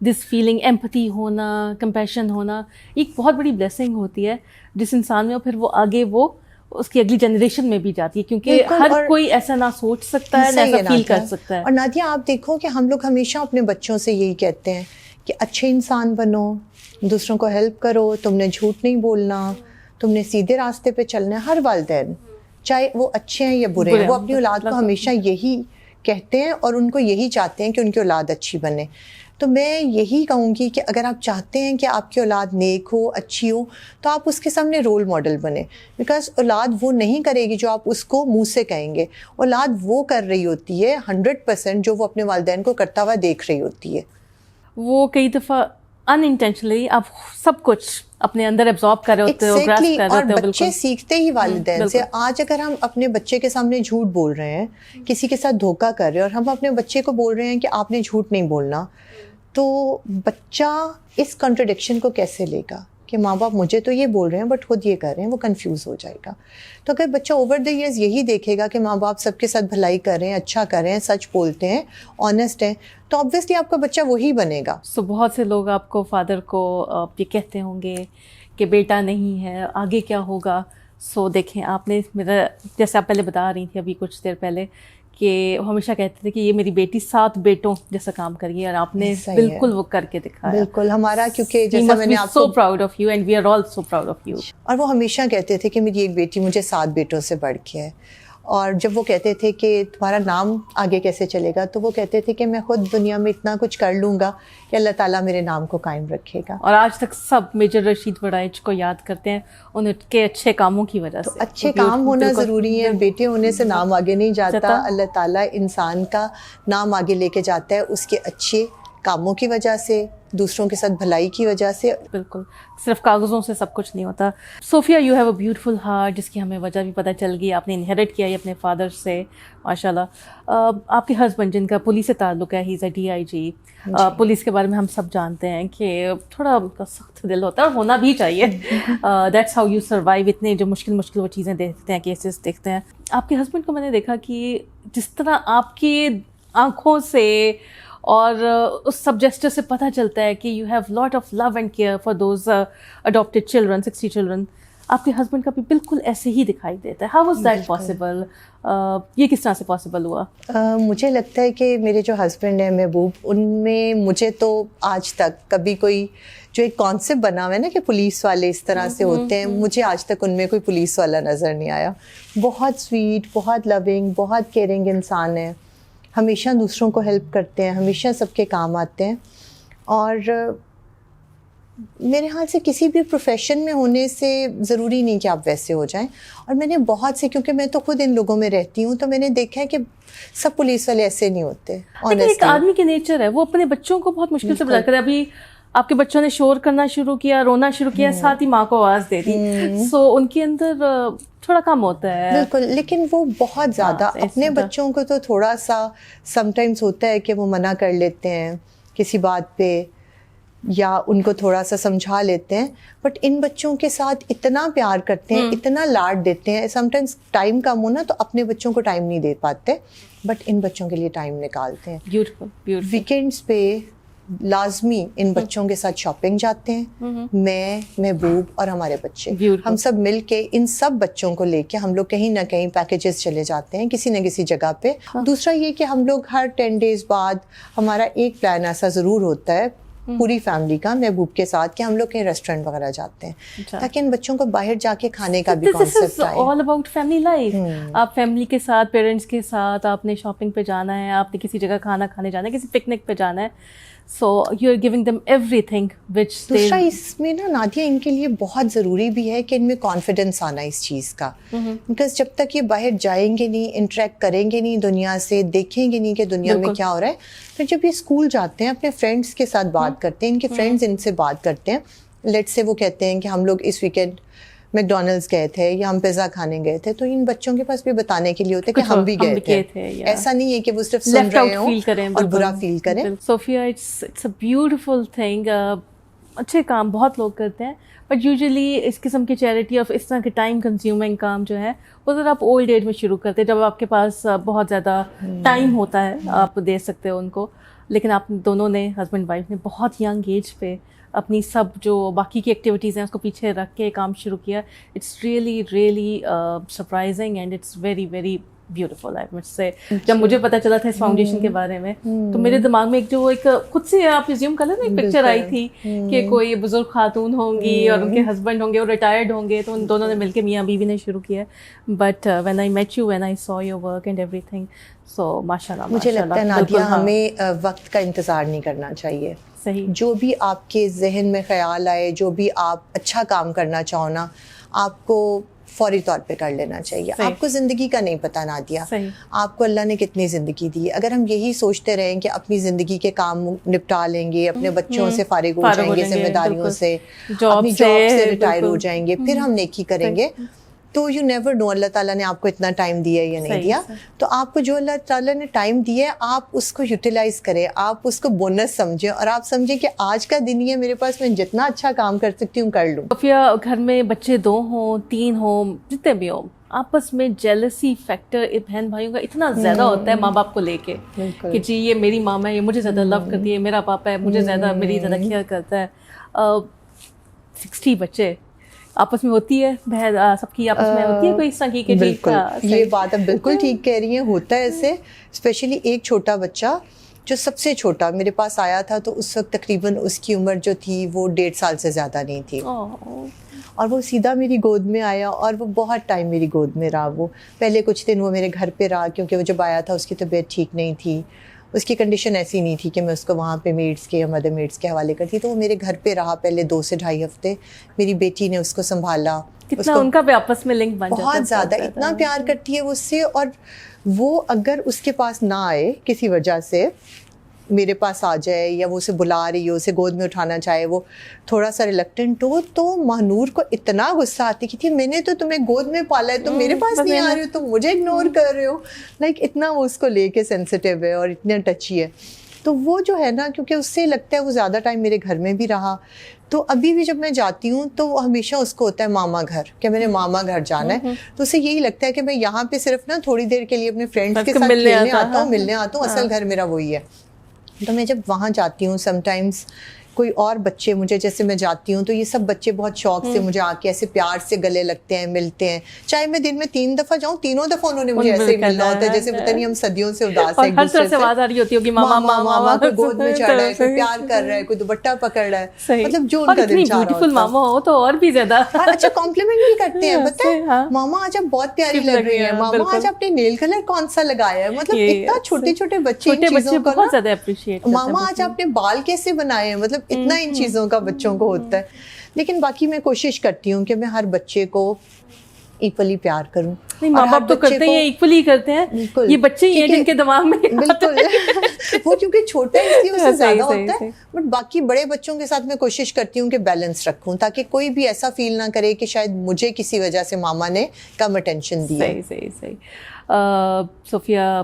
this feeling, empathy ہونا, کمپیشن ہونا, ایک بہت بڑی بلیسنگ ہوتی ہے جس انسان میں, اور پھر وہ آگے وہ اس کی اگلی جنریشن میں بھی جاتی ہے, کیونکہ ہر کوئی ایسا نہ سوچ سکتا ہے نہ ایسا فیل کر سکتا ہے. اور نادیہ آپ دیکھو کہ ہم لوگ ہمیشہ اپنے بچوں سے یہی کہتے ہیں کہ اچھے انسان بنو, دوسروں کو ہیلپ کرو, تم نے جھوٹ نہیں بولنا, تم نے سیدھے راستے پہ چلنا ہے. ہر والدین چاہے وہ اچھے ہیں یا برے ہیں وہ اپنی اولاد کو ہمیشہ یہی کہتے ہیں اور ان کو یہی چاہتے ہیں کہ ان کی اولاد اچھی بنے. تو میں یہی کہوں گی کہ اگر آپ چاہتے ہیں کہ آپ کی اولاد نیک ہو, اچھی ہو, تو آپ اس کے سامنے رول ماڈل بنے. بیکاز اولاد وہ نہیں کرے گی جو آپ اس کو منہ سے کہیں گے, اولاد وہ کر رہی ہوتی ہے 100% جو وہ اپنے والدین کو کرتا ہوا دیکھ رہی ہوتی ہے. وہ کئی دفعہ ان انٹینشنلی آپ سب کچھ اپنے اندر ایبزارب کر رہے ہوتے ہو, گراسپ کر رہے ہوتے ہو. اور بچے سیکھتے ہی والدین سے. آج اگر ہم اپنے بچے کے سامنے جھوٹ بول رہے ہیں, کسی کے ساتھ دھوکہ کر رہے ہیں, اور ہم اپنے بچے کو بول رہے ہیں کہ آپ نے جھوٹ نہیں بولنا, تو بچہ اس کنٹرڈکشن کو کیسے لے گا کہ ماں باپ مجھے تو یہ بول رہے ہیں بٹ خود یہ کر رہے ہیں, وہ کنفیوز ہو جائے گا. تو اگر بچہ اوور دا ایئرز یہی دیکھے گا کہ ماں باپ سب کے ساتھ بھلائی کر رہے ہیں, اچھا کر رہے ہیں, سچ بولتے ہیں, آنیسٹ ہیں, تو آبویسلی آپ کا بچہ وہی بنے گا. سو بہت سے لوگ آپ کو فادر کو یہ کہتے ہوں گے کہ بیٹا نہیں ہے, آگے کیا ہوگا. سو دیکھیں آپ نے میرا, جیسے آپ پہلے بتا رہی تھی ابھی کچھ دیر پہلے, کہ ہمیشہ کہتے تھے کہ یہ میری بیٹی 7 بیٹوں جیسا کام کریے, اور آپ نے بالکل وہ کر کے دکھایا. بالکل ہمارا, کیونکہ جیسا میں نے آپ کو so proud of you and we are all so proud of you. اور وہ ہمیشہ کہتے تھے کہ میری ایک بیٹی مجھے 7 بیٹوں سے بڑھ کے ہے. اور جب وہ کہتے تھے کہ تمہارا نام آگے کیسے چلے گا، تو وہ کہتے تھے کہ میں خود دنیا میں اتنا کچھ کر لوں گا کہ اللہ تعالیٰ میرے نام کو قائم رکھے گا. اور آج تک سب میجر رشید وڑائچ کو یاد کرتے ہیں ان کے اچھے کاموں کی وجہ سے. اچھے کام ہونا ضروری ہے، بیٹے ہونے سے نام آگے نہیں جاتا. اللہ تعالیٰ انسان کا نام آگے لے کے جاتا ہے اس کے اچھے کاموں کی وجہ سے، دوسروں کے ساتھ بھلائی کی وجہ سے. بالکل، صرف کاغذوں سے سب کچھ نہیں ہوتا. Sofia, you have a beautiful heart, جس کی ہمیں وجہ بھی پتہ چل گئی، آپ نے انہیریٹ کیا ہے اپنے فادر سے ماشاء اللہ. آپ کے ہسبینڈ جن کا پولیس سے تعلق ہے، ہی از اے DIG. پولیس کے بارے میں ہم سب جانتے ہیں کہ تھوڑا ان کا سخت دل ہوتا ہے، اور ہونا بھی چاہیے. That's how you survive. اتنے جو مشکل وہ چیزیں دیکھتے ہیں، کیسز دیکھتے ہیں. آپ کے ہسبینڈ کو میں نے دیکھا کہ جس طرح آپ کی آنکھوں سے اور اس سب جیسچر سے پتہ چلتا ہے کہ you have lot of love and care for those adopted children, 60 children. آپ کے ہسبینڈ کا بھی بالکل ایسے ہی دکھائی دیتا ہے. How was that possible? یہ کس طرح سے پاسبل ہوا؟ مجھے لگتا ہے کہ میرے جو ہسبینڈ ہیں محبوب، ان میں مجھے تو آج تک کبھی کوئی جو ایک کانسیپٹ بنا ہوا ہے نا کہ پولیس والے اس طرح سے ہوتے ہیں، مجھے آج تک ان میں کوئی پولیس والا نظر نہیں آیا. بہت سویٹ، بہت لونگ، بہت کیئرنگ انسان ہے. ہمیشہ دوسروں کو ہیلپ کرتے ہیں، ہمیشہ سب کے کام آتے ہیں. اور میرے خیال سے کسی بھی پروفیشن میں ہونے سے ضروری نہیں کہ آپ ویسے ہو جائیں. اور میں نے بہت سے، کیونکہ میں تو خود ان لوگوں میں رہتی ہوں، تو میں نے دیکھا ہے کہ سب پولیس والے ایسے نہیں ہوتے. ایک آدمی کے نیچر ہے، وہ اپنے بچوں کو بہت مشکل سے بتا کرے. ابھی آپ کے بچوں نے شور کرنا شروع کیا، رونا شروع کیا، ساتھ ہی ماں کو آواز دے دی. سو ان کے اندر تھوڑا کم ہوتا ہے. بالکل، لیکن وہ بہت زیادہ اپنے بچوں کو تو تھوڑا سا سم ٹائمز ہوتا ہے کہ وہ منع کر لیتے ہیں کسی بات پہ، یا ان کو تھوڑا سا سمجھا لیتے ہیں. بٹ ان بچوں کے ساتھ اتنا پیار کرتے ہیں، اتنا لاڈ دیتے ہیں. سم ٹائمز ٹائم کم ہونا تو اپنے بچوں کو ٹائم نہیں دے پاتے، بٹ ان بچوں کے لیے ٹائم نکالتے ہیں. بیوٹیفل. ویکینڈس پہ لازمی ان بچوں کے ساتھ شاپنگ جاتے ہیں. میں، محبوب اور ہمارے بچے، ہم سب مل کے ان سب بچوں کو لے کے ہم لوگ کہیں نہ کہیں پیکیجز چلے جاتے ہیں کسی نہ کسی جگہ پہ. دوسرا یہ کہ ہم لوگ ہر 10 days بعد ہمارا ایک پلان ایسا ضرور ہوتا ہے پوری فیملی کا محبوب کے ساتھ کہ ہم لوگ کہیں ریسٹورینٹ وغیرہ جاتے ہیں تاکہ ان بچوں کو باہر جا کے کھانے کا بھی کانسیپٹ آئے. All about family life. آپ فیملی کے ساتھ، پیرنٹس کے ساتھ آپ نے شاپنگ پہ جانا ہے، آپ نے کسی جگہ کھانا کھانے جانا ہے، کسی پکنک پہ جانا ہے. So you are giving them everything which. دوسرا اس میں نا نادیہ، ان کے لیے بہت ضروری بھی ہے کہ ان میں کانفیڈینس آنا اس چیز کا. بیکاز جب تک یہ باہر جائیں گے نہیں، انٹریکٹ کریں گے نہیں دنیا سے، دیکھیں گے نہیں کہ دنیا میں کیا ہو رہا ہے، پھر جب یہ اسکول جاتے ہیں اپنے فرینڈس کے ساتھ بات کرتے ہیں، ان کے فرینڈس ان سے بات کرتے ہیں. لیٹ سے وہ کہتے ہیں کہ ہم لوگ اس ویکینڈ میکڈونلڈس گئے تھے یا ہم پیزا کھانے گئے تھے، تو ان بچوں کے پاس بھی بتانے کے لیے ہوتا ہے کہ ہم بھی گئے تھے. ایسا نہیں ہے کہ وہ صرف سن رہے ہوں اور برا فیل کریں. صوفیہ، اٹس اے بیوٹیفل تھنگ. اچھے کام بہت لوگ کرتے ہیں، بٹ یوزلی اس قسم کی چیریٹی اور اس طرح کے ٹائم کنزیومنگ کام جو ہے وہ ذرا آپ اولڈ ایج میں شروع کرتے ہیں، جب آپ کے پاس بہت زیادہ ٹائم ہوتا ہے، آپ دے سکتے ہو ان کو. لیکن آپ دونوں نے، ہسبینڈ وائف نے، بہت ینگ ایج پہ اپنی سب جو باقی کی ایکٹیویٹیز ہیں اس کو پیچھے رکھ کے کام شروع کیا. It's really surprising and it's very very beautiful. مجھ سے جب مجھے پتا چلا تھا اس فاؤنڈیشن کے بارے میں، تو میرے دماغ میں ایک خود سے آپ ریزیوم کر لیں نا، ایک پکچر آئی تھی کہ کوئی بزرگ خاتون ہوں گی اور ان کے ہسبینڈ ہوں گے اور ریٹائرڈ ہوں گے، تو ان دونوں نے مل کے میاں بیوی نے شروع کیا. But when I meat you, when I so your work and every thing, سو ماشاء اللہ. مجھے لگتا ہے نادیہ ہمیں وقت کا انتظار نہیں کرنا چاہیے. صحیح. جو بھی آپ کے ذہن میں خیال آئے، جو بھی آپ اچھا کام کرنا چاہو نا، آپ کو فوری طور پہ کر لینا چاہیے. آپ کو زندگی کا نہیں پتہ نادیہ، آپ کو اللہ نے کتنی زندگی دی. اگر ہم یہی سوچتے رہیں کہ اپنی زندگی کے کام نپٹا لیں گے، اپنے بچوں سے فارغ ہو جائیں گے، ذمہ داریوں سے، اپنی جاب سے ریٹائر ہو جائیں گے، پھر ہم نیکی کریں گے، تو یو نیور نو اللہ تعالیٰ نے آپ کو اتنا ٹائم دیا یا نہیں دیا. تو آپ کو جو اللہ تعالیٰ نے ٹائم دیا ہے، آپ اس کو یوٹیلائز کریں، آپ اس کو بونس سمجھیں، اور آپ سمجھیں کہ آج کا دن یہ میرے پاس، میں جتنا اچھا کام کر سکتی ہوں کر لوں. صوفیہ، گھر میں بچے 2 ہوں 3 ہوں جتنے بھی ہوں، آپس میں جیلسی فیکٹر بہن بھائیوں کا اتنا زیادہ ہوتا ہے ماں باپ کو لے کے کہ جی یہ میری ماما ہے، یہ مجھے زیادہ لو کرتی ہے، میرا پاپا ہے مجھے زیادہ، میری زیادہ کیئر کرتا ہے. 60 بچے آپس میں ہوتی ہے، بہن سب کی آپس میں ہوتی ہے کوئی اس طرح کی کہ بالکل یہ بات آپ بالکل ٹھیک کہہ رہی ہیں، ہوتا ہے ایسے. اسپیشلی ایک چھوٹا بچہ جو سب سے چھوٹا میرے پاس آیا تھا تو اس وقت تقریباً اس کی عمر جو تھی وہ 1.5 سال سے زیادہ نہیں تھی, اور وہ سیدھا میری گود میں آیا اور وہ بہت ٹائم میری گود میں رہا. وہ پہلے کچھ دن وہ میرے گھر پہ رہا, کیونکہ وہ جب آیا تھا اس کی طبیعت ٹھیک نہیں تھی, اس کی کنڈیشن ایسی نہیں تھی کہ میں اس کو وہاں پہ میڈس کے یا مدر میڈس کے حوالے کرتی. تو وہ میرے گھر پہ رہا پہلے 2 سے 2.5 ہفتے. میری بیٹی نے اس کو سنبھالا. کتنا ان کا بھی آپس میں لنک بن جاتا ہے, بہت زیادہ, اتنا پیار کرتی ہے وہ اس سے. اور وہ اگر اس کے پاس نہ آئے کسی وجہ سے, میرے پاس آ جائے یا وہ اسے بلا رہی ہو, اسے گود میں اٹھانا چاہے, وہ تھوڑا سا ریلکٹنٹ ہو, تو مہنور کو اتنا غصہ آتی کہ میں نے تو تمہیں گود میں پالا ہے, تم میرے پاس نہیں آ رہے ہو, تم مجھے اگنور کر رہے ہو. لائک اتنا وہ اس کو لے کے سینسٹیو ہے اور اتنا ٹچی ہے. تو وہ جو ہے نا, کیونکہ اس سے لگتا ہے وہ زیادہ ٹائم میرے گھر میں بھی رہا, تو ابھی بھی جب میں جاتی ہوں تو ہمیشہ اس کو ہوتا ہے ماما گھر, کہ میں نے ماما گھر جانا ہے. تو اسے یہی لگتا ہے کہ میں یہاں پہ صرف نا تھوڑی دیر کے لیے اپنے فرینڈس کے ساتھ کھیلنے آتا ہوں, ملنے آتا ہوں, اصل گھر میرا وہی ہے. تو میں جب وہاں جاتی ہوں سم ٹائمس کوئی اور بچے مجھے, جیسے میں جاتی ہوں تو یہ سب بچے بہت شوق سے مجھے آ کے ایسے پیار سے گلے لگتے ہیں, ملتے ہیں. چاہے میں دن میں 3 دفعہ جاؤں, تینوں دفعہ انہوں نے مجھے ایسے ہی ملنا ہوتا ہے جیسے پتہ نہیں ہم صدیوں سے اداس ہیں ایک دوسرے سے. آواز آ رہی ہوتی ہوگی ماما ماما ماما, کوئی گود میں چڑھ رہا ہے, کوئی پیار کر رہا ہے, کوئی دوپٹہ پکڑ رہا ہے, مطلب جو ان کا دل چاہ رہا ہوتا ہے. ماما ہو تو اور بھی زیادہ اچھا کمپلیمنٹ بھی کرتے ہیں, پتہ ہے ماما آج آپ بہت پیاری لگ رہی ہیں, ماما آج آپ نے نیل کلر کون سا لگایا ہے. مطلب اتنا چھوٹے چھوٹے بچے بہت زیادہ اپریشیٹ, ماما آج آپ نے بال کیسے بنائے ہیں, مطلب اتنا ان چیزوں کا بچوں کو ہوتا ہے. لیکن باقی میں کوشش کرتی ہوں کہ میں ہر بچے کو ایکولی پیار کروں. ماں باپ تو کرتے ہیں, ایکولی کرتے ہیں, یہ بچے ہی ہیں جن کے دماغ میں بالکل وہ کیونکہ چھوٹا ہے اس لیے اسے زیادہ ہوتا ہے. بٹ باقی بڑے بچوں کے ساتھ میں کوشش کرتی ہوں کہ بیلنس رکھوں, تاکہ کوئی بھی ایسا فیل نہ کرے کہ شاید مجھے کسی وجہ سے ماما نے کم اٹینشن دی ہے. صحیح. صوفیہ,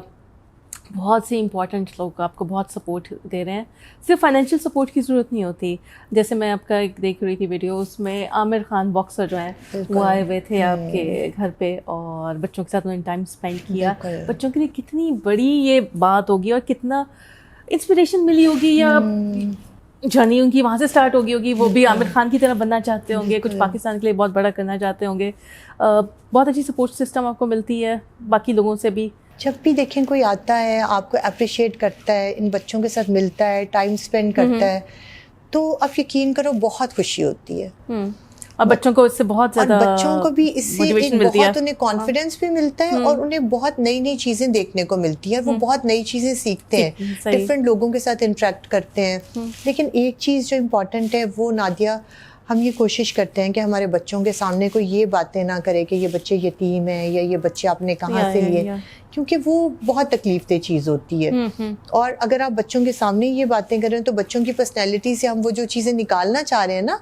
بہت سے امپورٹنٹ لوگ آپ کو بہت سپورٹ دے رہے ہیں. صرف فائنینشیل سپورٹ کی ضرورت نہیں ہوتی. جیسے میں آپ کا ایک دیکھ رہی تھی ویڈیو, اس میں عامر خان باکسر جو ہیں وہ آئے ہوئے تھے آپ کے گھر پہ, اور بچوں کے ساتھ انہوں نے ٹائم اسپینڈ کیا. بچوں کے لیے کتنی بڑی یہ بات ہوگی, اور کتنا انسپریشن ملی ہوگی, یا جرنی ان کی وہاں سے اسٹارٹ ہوگی. وہ بھی عامر خان کی طرح بننا چاہتے ہوں گے, کچھ پاکستان کے لیے بہت بڑا کرنا چاہتے ہوں گے. بہت اچھی سپورٹ سسٹم آپ کو ملتی ہے باقی لوگوں سے بھی. جب بھی دیکھیں کوئی آتا ہے آپ کو اپریشیٹ کرتا ہے, ان بچوں کے ساتھ ملتا ہے, ٹائم اسپینڈ کرتا ہے, تو آپ یقین کرو بہت خوشی ہوتی ہے. اور بچوں کو اس سے بہت زیادہ, بچوں کو بھی اس سے بہت انہیں کانفیڈینس بھی ملتا ہے, اور انہیں بہت نئی نئی چیزیں دیکھنے کو ملتی ہیں, وہ بہت نئی چیزیں سیکھتے ہیں, ڈفرینٹ لوگوں کے ساتھ انٹریکٹ کرتے ہیں. لیکن ایک چیز جو امپورٹنٹ ہے وہ نادیہ, ہم یہ کوشش کرتے ہیں کہ ہمارے بچوں کے سامنے کوئی یہ باتیں نہ کرے کہ یہ بچے یتیم ہیں یا یہ بچے آپ نے کہاں سے لیے, کیونکہ وہ بہت تکلیف دہ چیز ہوتی ہے. اور اگر آپ بچوں کے سامنے یہ باتیں کریں تو بچوں کی پرسنالٹی سے ہم وہ جو چیزیں نکالنا چاہ رہے ہیں نا,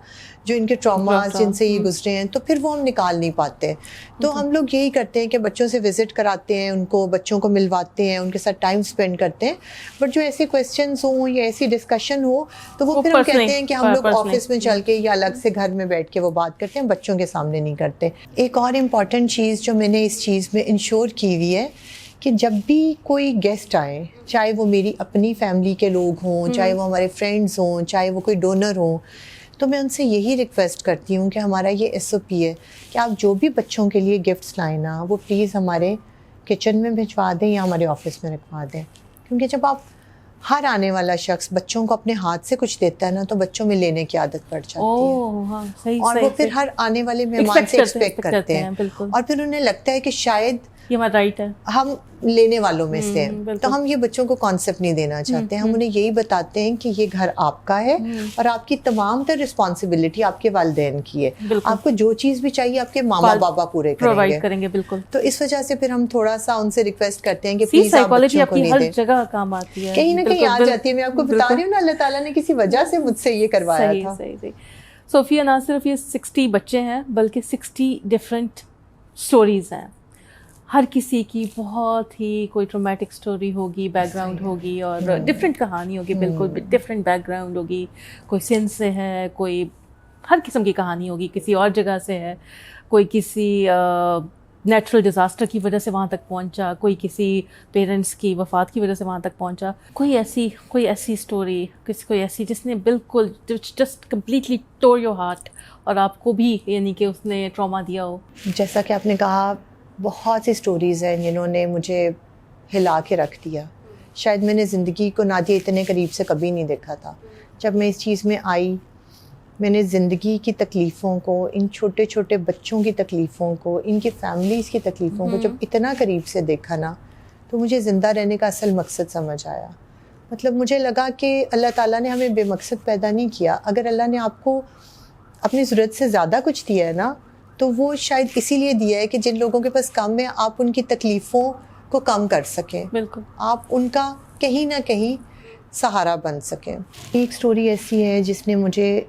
جو ان کے ٹراماز جن سے یہ گزرے ہیں, تو پھر وہ ہم نکال نہیں پاتے. تو ہم لوگ یہی کرتے ہیں کہ بچوں سے وزٹ کراتے ہیں, ان کو بچوں کو ملواتے ہیں, ان کے ساتھ ٹائم اسپینڈ کرتے ہیں. بٹ جو ایسے کویسچنس ہوں یا ایسی ڈسکشن ہو تو وہ پھر ہم کہتے ہیں کہ ہم لوگ آفس میں چل کے یا الگ سے گھر میں بیٹھ کے وہ بات کرتے ہیں, بچوں کے سامنے نہیں کرتے. ایک اور امپورٹنٹ چیز جو میں نے اس چیز میں انشور کی ہوئی ہے کہ جب بھی کوئی گیسٹ آئے, چاہے وہ میری اپنی فیملی کے لوگ ہوں, چاہے وہ ہمارے فرینڈز ہوں, چاہے وہ کوئی ڈونر ہوں, تو میں ان سے یہی ریکویسٹ کرتی ہوں کہ ہمارا یہ SOP ہے کہ آپ جو بھی بچوں کے لیے گفٹس لائیں نا, وہ پلیز ہمارے کچن میں بھجوا دیں یا ہمارے آفس میں رکھوا دیں. کیونکہ جب آپ ہر آنے والا شخص بچوں کو اپنے ہاتھ سے کچھ دیتا ہے نا, تو بچوں میں لینے کی عادت پڑ جاتی ہے, اور وہ پھر ہر آنے والے مہمان سے ایکسپیکٹ کرتے ہیں, اور پھر انہیں لگتا ہے کہ شاید یہ ہمارا رائٹ ہے, ہم لینے والوں میں سے ہیں. تو ہم یہ بچوں کو کانسیپٹ نہیں دینا چاہتے. ہم انہیں یہی بتاتے ہیں کہ یہ گھر آپ کا ہے, اور آپ کی تمام تر رسپانسبلٹی آپ کے والدین کی ہے. آپ کو جو چیز بھی چاہیے آپ کے ماما بابا پورے کریں گے. بالکل. تو اس وجہ سے پھر ہم تھوڑا سا ان سے ریکویسٹ کرتے ہیں کہ پلیز آپ بچوں کو نہیں دیں. ہر جگہ کام آتی ہے, کہیں نہ کہیں آ جاتی ہے. میں آپ کو بتا رہی ہوں نا, اللہ تعالیٰ نے کسی وجہ سے مجھ سے یہ کروایا تھا. صحیح. صوفیہ, نہ صرف یہ 60 بچے ہیں بلکہ 60 ڈفرینٹ سٹوریز ہیں. ہر کسی کی بہت ہی کوئی ٹرومیٹک سٹوری ہوگی, بیک گراؤنڈ ہوگی, اور ڈفرینٹ کہانی ہوگی, بالکل ڈفرینٹ بیک گراؤنڈ ہوگی. کوئی سندھ سے ہے, کوئی ہر قسم کی کہانی ہوگی, کسی اور جگہ سے ہے, کوئی کسی نیچرل ڈیزاسٹر کی وجہ سے وہاں تک پہنچا, کوئی کسی پیرنٹس کی وفات کی وجہ سے وہاں تک پہنچا, کوئی ایسی اسٹوری, کوئی ایسی جس نے بالکل just completely tour your heart, اور آپ کو بھی یعنی کہ اس نے ٹراما دیا ہو. جیسا کہ آپ نے کہا, بہت سی اسٹوریز ہیں جنہوں نے مجھے ہلا کے رکھ دیا. شاید میں نے زندگی کو نادیہ اتنے قریب سے کبھی نہیں دیکھا تھا. جب میں اس چیز میں آئی, میں نے زندگی کی تکلیفوں کو, ان چھوٹے چھوٹے بچوں کی تکلیفوں کو, ان کی فیملیز کی تکلیفوں کو جب اتنا قریب سے دیکھا نا, تو مجھے زندہ رہنے کا اصل مقصد سمجھ آیا. مطلب مجھے لگا کہ اللہ تعالیٰ نے ہمیں بے مقصد پیدا نہیں کیا. اگر اللہ نے آپ کو اپنی ضرورت سے زیادہ کچھ دیا ہے نا, تو وہ شاید اسی لیے دیا ہے کہ جن لوگوں کے پاس کم ہے آپ ان کی تکلیفوں کو کم کر سکیں, بالکل آپ ان کا کہیں نہ کہیں سہارا بن سکیں. ایک سٹوری ایسی ہے جس نے مجھے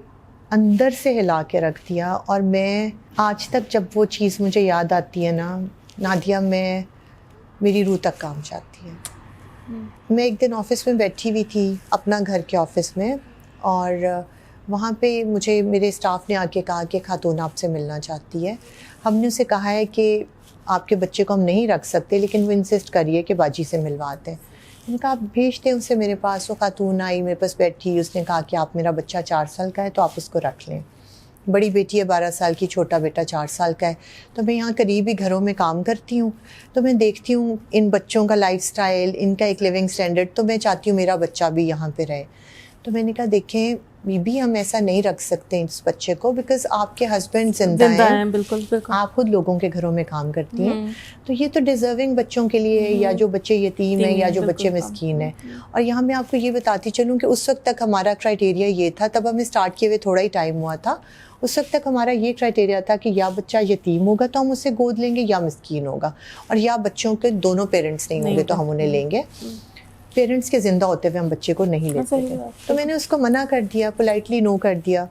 اندر سے ہلا کے رکھ دیا, اور میں آج تک جب وہ چیز مجھے یاد آتی ہے نا نادیہ, میری روح تک کام جاتی ہے. میں ایک دن آفس میں بیٹھی ہوئی تھی, اپنا گھر کے آفس میں, اور وہاں پہ مجھے میرے اسٹاف نے آ کے کہا کہ خاتون آپ سے ملنا چاہتی ہے. ہم نے اسے کہا ہے کہ آپ کے بچے کو ہم نہیں رکھ سکتے, لیکن وہ انسسٹ کریے کہ باجی سے ملواتے ہیں. میں نے کہا آپ بھیج دیں اسے میرے پاس. وہ خاتون آئی, میرے پاس بیٹھی, اس نے کہا کہ آپ میرا بچہ 4 سال کا ہے تو آپ اس کو رکھ لیں. بڑی بیٹی ہے 12 سال کی, چھوٹا بیٹا 4 سال کا ہے. تو میں یہاں قریب ہی گھروں میں کام کرتی ہوں, تو میں دیکھتی ہوں ان بچوں کا لائف سٹائل, ان کا ایک لیونگ سٹینڈرڈ, تو میں چاہتی ہوں میرا بچہ بھی یہاں پہ رہے. تو میں نے کہا دیکھیں بی بی, ہم ایسا نہیں رکھ سکتے اس بچے کو, بیکاز آپ کے ہسبینڈ زندہ ہیں, بالکل بالکل, آپ خود لوگوں کے گھروں میں کام کرتی ہیں, تو یہ تو ڈیزرونگ بچوں کے لیے ہے, یا جو بچے یتیم ہیں, یا جو بچے مسکین ہیں. اور یہاں میں آپ کو یہ بتاتی چلوں کہ اس وقت تک ہمارا کرائٹیریا یہ تھا, تب ہمیں اسٹارٹ کیے ہوئے تھوڑا ہی ٹائم ہوا تھا, اس وقت تک ہمارا یہ کرائٹیریا تھا کہ یا بچہ یتیم ہوگا تو ہم اسے گود لیں گے, یا مسکین ہوگا, اور یا بچوں کے دونوں پیرنٹس نہیں ہوں گے تو ہم انہیں لیں گے. پیرنٹس کے زندہ ہوتے ہوئے ہم بچے کو نہیں لیتے تھے. تو میں نے اس کو منع کر دیا, پولائٹلی نو کر دیا.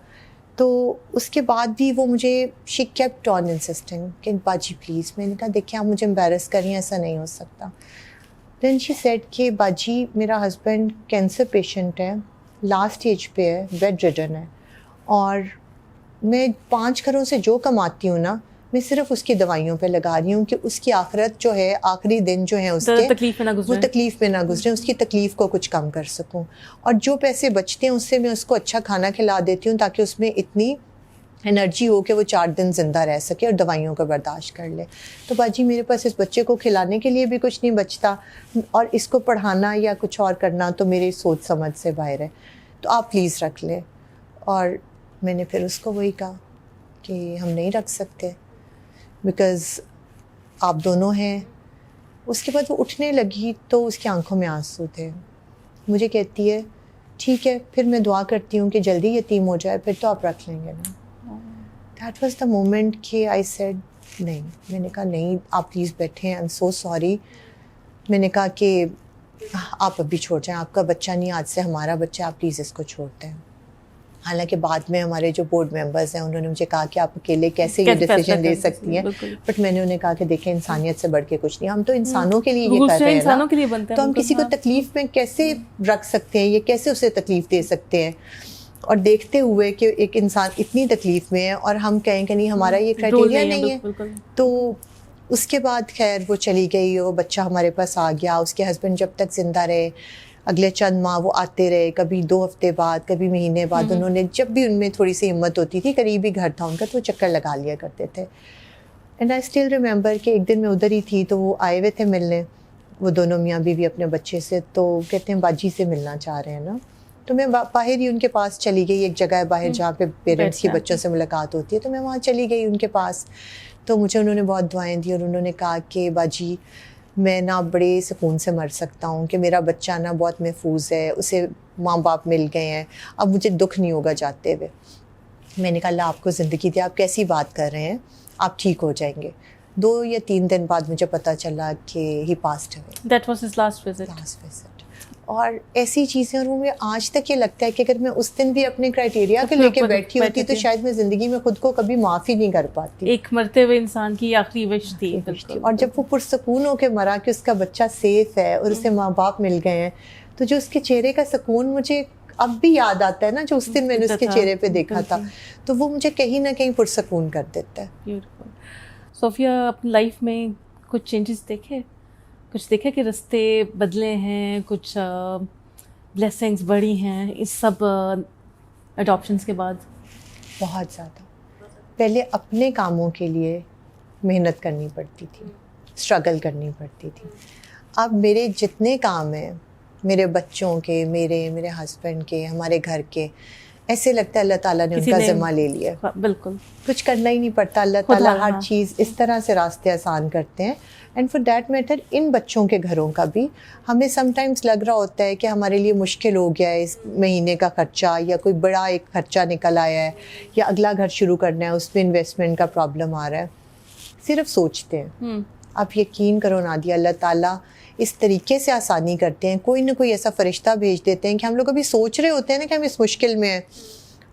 تو اس کے بعد بھی وہ مجھے شی کیپٹ آن انسسٹنگ کہ باجی پلیز. میں نے کہا دیکھیں آپ مجھے امبیرس کر رہی ہیں, ایسا نہیں ہو سکتا. دین شی سیڈ کہ باجی میرا ہسبینڈ کینسر پیشنٹ ہے, لاسٹ ایج پہ ہے, بیڈ ریڈن ہے, اور میں 5 گھروں سے جو کماتی ہوں نا, میں صرف اس کی دوائیوں پہ لگا رہی ہوں کہ اس کی آخرت جو ہے, آخری دن جو ہے اس کے, وہ تکلیف میں نہ گزرے, اس کی تکلیف کو کچھ کم کر سکوں. اور جو پیسے بچتے ہیں اس سے میں اس کو اچھا کھانا کھلا دیتی ہوں, تاکہ اس میں اتنی انرجی ہو کہ وہ 4 دن زندہ رہ سکے اور دوائیوں کو برداشت کر لے. تو باجی میرے پاس اس بچے کو کھلانے کے لیے بھی کچھ نہیں بچتا, اور اس کو پڑھانا یا کچھ اور کرنا تو میری سوچ سمجھ سے باہر ہے, تو آپ پلیز رکھ لیں. اور میں نے پھر اس کو وہی کہا کہ ہم نہیں رکھ سکتے بیکاز آپ دونوں ہیں. اس کے بعد وہ اٹھنے لگی تو اس کی آنکھوں میں آنسو تھے. مجھے کہتی ہے ٹھیک ہے, پھر میں دعا کرتی ہوں کہ جلدی یتیم ہو جائے, پھر تو آپ رکھ لیں گے نا. دیٹ واز دا مومنٹ کہ آئی سیڈ نہیں. میں نے کہا نہیں آپ پلیز بیٹھیں, آئی ایم سو سوری. میں نے کہا کہ آپ ابھی چھوڑ جائیں, آپ کا بچہ نہیں, آج سے ہمارا بچہ, آپ پلیز اس کو چھوڑ دیں. حالانکہ بعد میں ہمارے جو بورڈ ممبرز ہیں انہوں نے مجھے کہا کہ آپ اکیلے کیسے یہ ڈیسیجن لے سکتی ہیں, بٹ میں نے انہیں کہا کہ دیکھیں انسانیت سے بڑھ کے کچھ نہیں, ہم تو انسانوں کے لیے یہ کر رہے ہیں نا, تو ہم کسی کو تکلیف میں کیسے رکھ سکتے ہیں, یہ کیسے اسے تکلیف دے سکتے ہیں. اور دیکھتے ہوئے کہ ایک انسان اتنی تکلیف میں ہے اور ہم کہیں کہ نہیں ہمارا یہ کرائٹیریا نہیں ہے. تو اس کے بعد خیر وہ چلی گئی, وہ بچہ ہمارے پاس آ گیا. اس کے ہسبینڈ جب تک زندہ رہے, اگلے چند ماہ وہ آتے رہے, کبھی 2 ہفتے بعد, کبھی مہینے بعد. انہوں نے جب بھی ان میں تھوڑی سی ہمت ہوتی تھی, قریب ہی گھر تھا ان کا, تو وہ چکر لگا لیا کرتے تھے. اینڈ آئی اسٹل ریممبر کہ ایک دن میں ادھر ہی تھی تو وہ آئے ہوئے تھے ملنے, وہ دونوں میاں بیوی اپنے بچے سے. تو کہتے ہیں باجی سے ملنا چاہ رہے ہیں نا. تو میں باہر ہی ان کے پاس چلی گئی, ایک جگہ ہے باہر جہاں پہ پیرنٹس کی بچوں سے ملاقات ہوتی ہے, تو میں وہاں چلی گئی ان کے پاس. تو مجھے انہوں نے بہت دعائیں دی, اور انہوں نے کہا کہ باجی میں نا بڑے سکون سے مر سکتا ہوں کہ میرا بچہ نا بہت محفوظ ہے, اسے ماں باپ مل گئے ہیں, اب مجھے دکھ نہیں ہوگا جاتے ہوئے. میں نے کہا اللہ آپ کو زندگی دے, آپ کیسی بات کر رہے ہیں, آپ ٹھیک ہو جائیں گے. 2 یا 3 دن بعد مجھے پتہ چلا کہ ہی پاسڈ ہوئے. That was his last visit. اور ایسی چیزیں, اور مجھے آج تک یہ لگتا ہے کہ اگر میں اس دن بھی اپنے کرائٹیریا کو لے کے بیٹھی ہوتی تو شاید میں زندگی میں خود کو کبھی معاف ہی نہیں کر پاتی. ایک مرتے ہوئے انسان کی آخری وش تھی. اور جب وہ پرسکون ہو کے مرا کہ اس کا بچہ سیف ہے اور اسے ماں باپ مل گئے ہیں, تو جو اس کے چہرے کا سکون مجھے اب بھی یاد آتا ہے نا, جو اس دن میں نے اس کے چہرے پہ دیکھا تھا, تو وہ مجھے کہیں نہ کہیں پرسکون کر دیتا ہے. صوفیہ اپنی لائف میں کچھ چینجز دیکھے, کچھ دیکھے کہ رستے بدلے ہیں, کچھ بلیسنگس بڑھی ہیں اس سب اڈاپشنس کے بعد؟ بہت زیادہ. پہلے اپنے کاموں کے لیے محنت کرنی پڑتی تھی, اسٹرگل کرنی پڑتی تھی. اب میرے جتنے کام ہیں میرے بچوں کے، میرے ہسبینڈ کے، ہمارے گھر کے، ایسے لگتا ہے اللہ تعالیٰ نے ان کا ذمہ لے لیا. بالکل کچھ کرنا ہی نہیں پڑتا، اللہ تعالیٰ ہر چیز اس طرح سے راستے آسان کرتے ہیں. اینڈ فار دیٹ میٹر ان بچوں کے گھروں کا بھی ہمیں سم ٹائمس لگ رہا ہوتا ہے کہ ہمارے لیے مشکل ہو گیا ہے اس مہینے کا خرچہ، یا کوئی بڑا ایک خرچہ نکل آیا ہے، یا اگلا گھر شروع کرنا ہے اس میں انویسٹمنٹ کا پرابلم آ رہا ہے. صرف سوچتے ہیں. آپ یقین کرو نادیہ، اللہ تعالیٰ اس طریقے سے آسانی کرتے ہیں، کوئی نہ کوئی ایسا فرشتہ بھیج دیتے ہیں کہ ہم لوگ ابھی سوچ رہے ہوتے ہیں نا کہ ہم اس مشکل میں ہیں،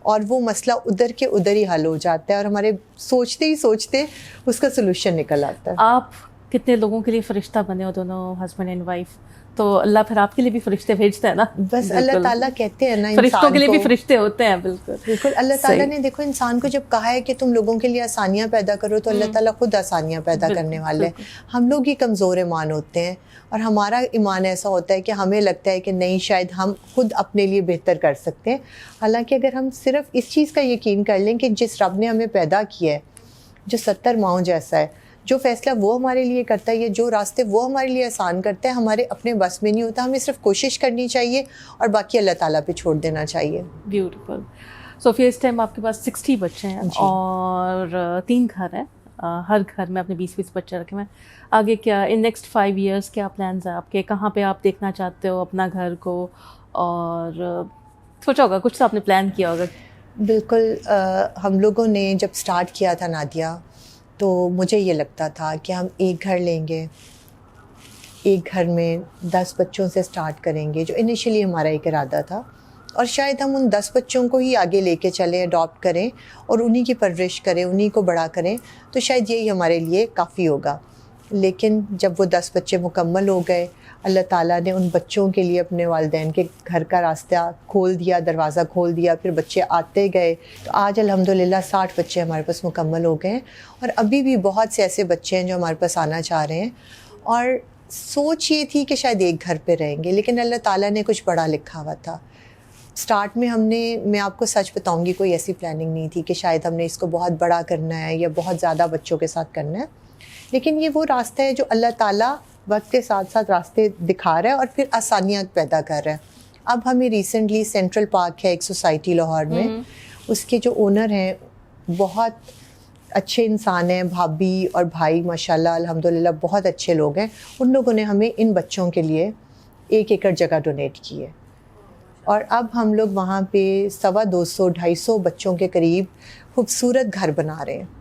اور وہ مسئلہ ادھر کے ادھر ہی حل ہو جاتا ہے، اور ہمارے سوچتے ہی سوچتے اس کا سلوشن نکل آتا ہے. آپ کتنے لوگوں کے لیے فرشتہ بنے ہو، دونوں ہسبینڈ اینڈ وائف، تو اللہ پھر آپ کے لیے بھی فرشتے بھیجتا ہے نا. بس اللہ تعالیٰ کہتے ہیں نا فرشتوں کے لیے بھی فرشتے ہوتے ہیں. بالکل اللہ تعالیٰ نے دیکھو انسان کو جب کہا ہے کہ تم لوگوں کے لیے آسانیاں پیدا کرو، تو اللہ تعالیٰ خود آسانیاں پیدا کرنے والے ہیں. ہم لوگ ہی کمزور ایمان ہوتے ہیں، اور ہمارا ایمان ایسا ہوتا ہے کہ ہمیں لگتا ہے کہ نہیں، شاید ہم خود اپنے لیے بہتر کر سکتے ہیں. حالانکہ اگر ہم صرف اس چیز کا یقین کر لیں کہ جس رب نے ہمیں پیدا کیا ہے، جو 70 ماؤں جیسا ہے، جو فیصلہ وہ ہمارے لیے کرتا ہے، یا جو راستے وہ ہمارے لیے آسان کرتا ہے، ہمارے اپنے بس میں نہیں ہوتا. ہمیں صرف کوشش کرنی چاہیے اور باقی اللہ تعالیٰ پہ چھوڑ دینا چاہیے. بیوٹیفل. صوفیہ، اس ٹائم آپ کے پاس 60 بچے ہیں اور 3 گھر ہیں، ہر گھر میں اپنے 20 بچے رکھے ہیں. آگے کیا ان نیکسٹ 5 ایئرس کیا پلانز ہیں آپ کے؟ کہاں پہ آپ دیکھنا چاہتے ہو اپنا گھر کو؟ اور سوچا ہوگا کچھ تو آپ نے پلان کیا ہوگا. بالکل. ہم لوگوں نے جب سٹارٹ کیا تھا نادیہ، تو مجھے یہ لگتا تھا کہ ہم ایک گھر لیں گے، ایک گھر میں 10 بچوں سے سٹارٹ کریں گے، جو انیشلی ہمارا ایک ارادہ تھا. اور شاید ہم ان 10 بچوں کو ہی آگے لے کے چلیں، اڈاپٹ کریں اور انہی کی پرورش کریں، انہی کو بڑا کریں، تو شاید یہی ہمارے لیے کافی ہوگا. لیکن جب وہ 10 بچے مکمل ہو گئے، اللہ تعالیٰ نے ان بچوں کے لیے اپنے والدین کے گھر کا راستہ کھول دیا، دروازہ کھول دیا، پھر بچے آتے گئے. تو آج الحمدللہ 60 بچے ہمارے پاس مکمل ہو گئے ہیں، اور ابھی بھی بہت سے ایسے بچے ہیں جو ہمارے پاس آنا چاہ رہے ہیں. اور سوچ یہ تھی کہ شاید ایک گھر پہ رہیں گے، لیکن اللہ تعالیٰ نے کچھ بڑا لکھا ہوا تھا. سٹارٹ میں میں آپ کو سچ بتاؤں گی، کوئی ایسی پلاننگ نہیں تھی کہ شاید ہم نے اس کو بہت بڑا کرنا ہے یا بہت زیادہ بچوں کے ساتھ کرنا ہے. لیکن یہ وہ راستہ ہے جو اللہ تعالیٰ وقت کے ساتھ ساتھ راستے دکھا رہا ہے اور پھر آسانیاں پیدا کر رہا ہے. اب ہمیں ریسنٹلی سینٹرل پارک ہے ایک سوسائٹی لاہور میں، اس کے جو اونر ہیں بہت اچھے انسان ہیں، بھابھی اور بھائی ماشاءاللہ الحمدللہ بہت اچھے لوگ ہیں. ان لوگوں نے ہمیں ان بچوں کے لیے 1 ایکڑ جگہ ڈونیٹ کی ہے، اور اب ہم لوگ وہاں پہ 250-250 بچوں کے قریب خوبصورت گھر بنا رہے ہیں.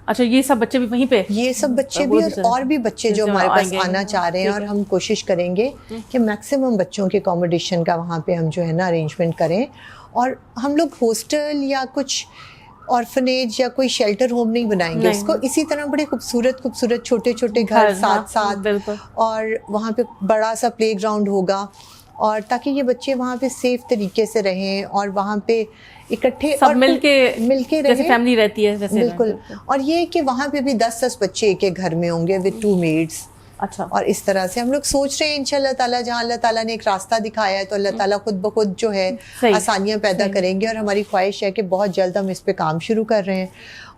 اچھا، یہ سب بچے بھی وہیں پہ؟ یہ سب بچے بھی اور بھی بچے جو ہمارے پاس آنا چاہ رہے ہیں، اور ہم کوشش کریں گے کہ میکسیمم بچوں کے اکوموڈیشن کا وہاں پہ ہم جو ہے نا ارینجمنٹ کریں. اور ہم لوگ ہاسٹل یا کچھ آرفنیج یا کوئی شیلٹر ہوم نہیں بنائیں گے اس کو. اسی طرح بڑے خوبصورت چھوٹے چھوٹے گھر ساتھ اور وہاں پہ بڑا سا پلے گراؤنڈ ہوگا، اور تاکہ یہ بچے وہاں پہ سیف طریقے سے رہیں اور وہاں پہ اکٹھے سب مل کے رہیں، جیسے فیملی رہتی ہے ویسے. بالکل. اور یہ کہ وہاں پہ بھی 10 بچے ایک ایک گھر میں ہوں گے with 2 maids. اچھا. اور اس طرح سے ہم لوگ سوچ رہے ہیں انشاءاللہ تعالیٰ جہاں اللہ تعالیٰ نے ایک راستہ دکھایا ہے تو اللہ تعالیٰ خود بخود جو ہے آسانیاں پیدا کریں گے. اور ہماری خواہش ہے کہ بہت جلد ہم اس پہ کام شروع کر رہے ہیں،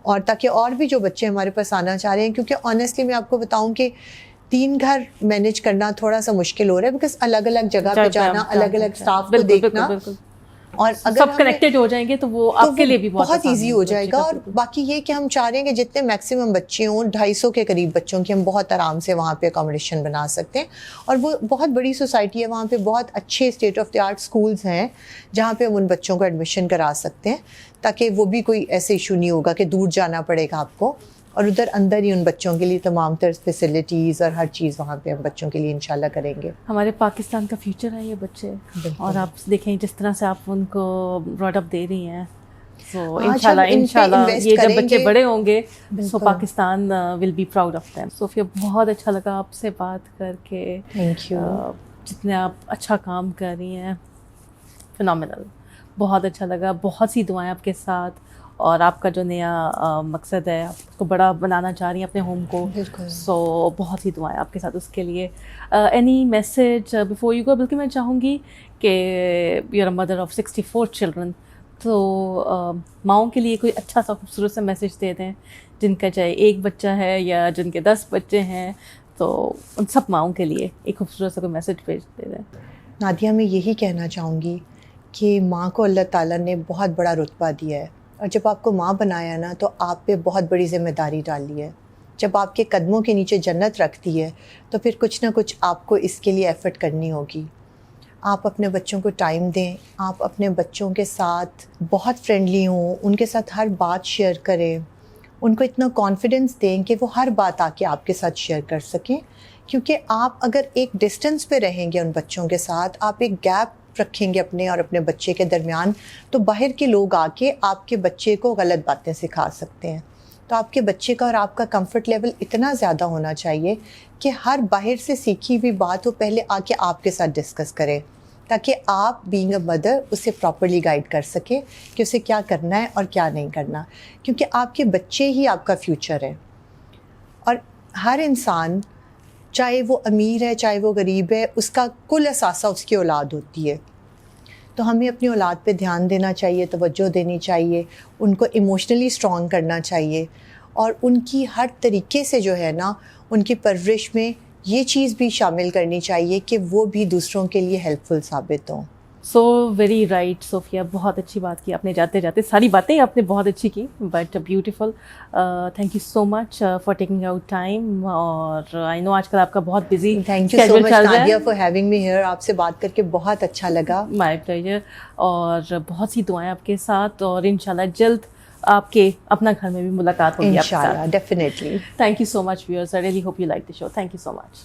اور تاکہ اور بھی جو بچے ہمارے پاس آنا چاہ رہے ہیں، کیونکہ آنیسٹلی میں آپ کو بتاؤں کہ 3 گھر مینیج کرنا تھوڑا سا مشکل ہو رہا ہے، بیکاز الگ الگ جگہ پہ جانا، الگ الگ اسٹاف کو دیکھنا، اور اگر سب کنیکٹڈ ہو جائیں گے تو وہ آپ کے لیے بھی بہت ایزی ہو جائے گا. اور باقی یہ کہ ہم چاہ رہے ہیں کہ جتنے میکسیمم بچے ہوں 250 کے قریب بچوں کی ہم بہت آرام سے وہاں پہ اکوموڈیشن بنا سکتے ہیں. اور وہ بہت بڑی سوسائٹی ہے، وہاں پہ بہت اچھے state of the art schools ہیں جہاں پہ ہم ان بچوں کو ایڈمیشن کرا سکتے ہیں، تاکہ وہ بھی کوئی ایسے ایشو نہیں ہوگا کہ دور جانا پڑے گا آپ کو. اور ادھر اندر ہی ان بچوں کے لیے تمام تر فیسلٹیز اور ہر چیز وہاں پہ ہم بچوں کے لیے انشاءاللہ کریں گے. ہمارے پاکستان کا فیوچر ہے یہ بچے، اور آپ دیکھیں جس طرح سے آپ ان کو براٹ اپ دے رہی ہیں، تو انشاءاللہ یہ جب بچے بڑے ہوں گے تو Pakistan will be proud of them. Sofia, بہت اچھا لگا آپ سے بات کر کے. Thank you. جتنے آپ اچھا کام کر رہی ہیں، فینومینل، بہت اچھا لگا. بہت سی دعائیں آپ کے ساتھ، اور آپ کا جو نیا مقصد ہے آپ اس کو بڑا بنانا چاہ رہی ہیں اپنے ہوم کو، سو بہت سی دعائیں آپ کے ساتھ اس کے لیے. Any message before you go? بلکہ میں چاہوں گی کہ you are a mother of 64 children, تو ماؤں کے لیے کوئی اچھا سا خوبصورت سا میسیج دے دیں، جن کا چاہے ایک بچہ ہے یا جن کے 10 بچے ہیں، تو ان سب ماؤں کے لیے ایک خوبصورت سا کوئی میسیج بھیج دے دیں. نادیہ میں یہی کہنا چاہوں گی کہ ماں کو اللہ تعالیٰ نے بہت بڑا رتبہ دیا ہے، اور جب آپ کو ماں بنایا نا تو آپ پہ بہت بڑی ذمہ داری ڈالی ہے. جب آپ کے قدموں کے نیچے جنت رکھتی ہے تو پھر کچھ نہ کچھ آپ کو اس کے لیے ایفرٹ کرنی ہوگی. آپ اپنے بچوں کو ٹائم دیں، آپ اپنے بچوں کے ساتھ بہت فرینڈلی ہوں، ان کے ساتھ ہر بات شیئر کریں، ان کو اتنا کانفیڈنس دیں کہ وہ ہر بات آ کے آپ کے ساتھ شیئر کر سکیں. کیونکہ آپ اگر ایک ڈسٹنس پہ رہیں گے ان بچوں کے ساتھ، آپ ایک گیپ رکھیں گے اپنے اور اپنے بچے کے درمیان، تو باہر کے لوگ آ کے آپ کے بچے کو غلط باتیں سکھا سکتے ہیں. تو آپ کے بچے کا اور آپ کا کمفرٹ لیول اتنا زیادہ ہونا چاہیے کہ ہر باہر سے سیکھی ہوئی بات وہ پہلے آ کے آپ کے ساتھ ڈسکس کرے، تاکہ آپ بینگ اے مدر اسے پراپرلی گائیڈ کر سکیں کہ اسے کیا کرنا ہے اور کیا نہیں کرنا. کیونکہ آپ کے بچے ہی آپ کا فیوچر ہے. اور ہر انسان، چاہے وہ امیر ہے چاہے وہ غریب ہے، اس کا کل اثاثہ اس کی اولاد ہوتی ہے. تو ہمیں اپنی اولاد پہ دھیان دینا چاہیے، توجہ دینی چاہیے، ان کو ایموشنلی اسٹرانگ کرنا چاہیے، اور ان کی ہر طریقے سے جو ہے نا ان کی پرورش میں یہ چیز بھی شامل کرنی چاہیے کہ وہ بھی دوسروں کے لیے ہیلپ فل ثابت ہوں. سو ویری رائٹ صوفیہ، بہت اچھی بات کی آپ نے، جاتے جاتے ساری باتیں آپ نے بہت اچھی کی، but beautiful. Thank you so much for taking out time. اور آئی نو آج کل آپ کا بہت busy thank you so much Nadia for having me here. آپ سے بات کر کے بہت اچھا لگا. مائی پلیجر. اور بہت سی دعائیں آپ کے ساتھ، اور انشاءاللہ جلد آپ کے اپنا گھر میں بھی ملاقات ہوگی آپ کے ساتھ. انشاءاللہ definitely. Thank you so much ویئرز. I really hope you like the show. Thank you so much.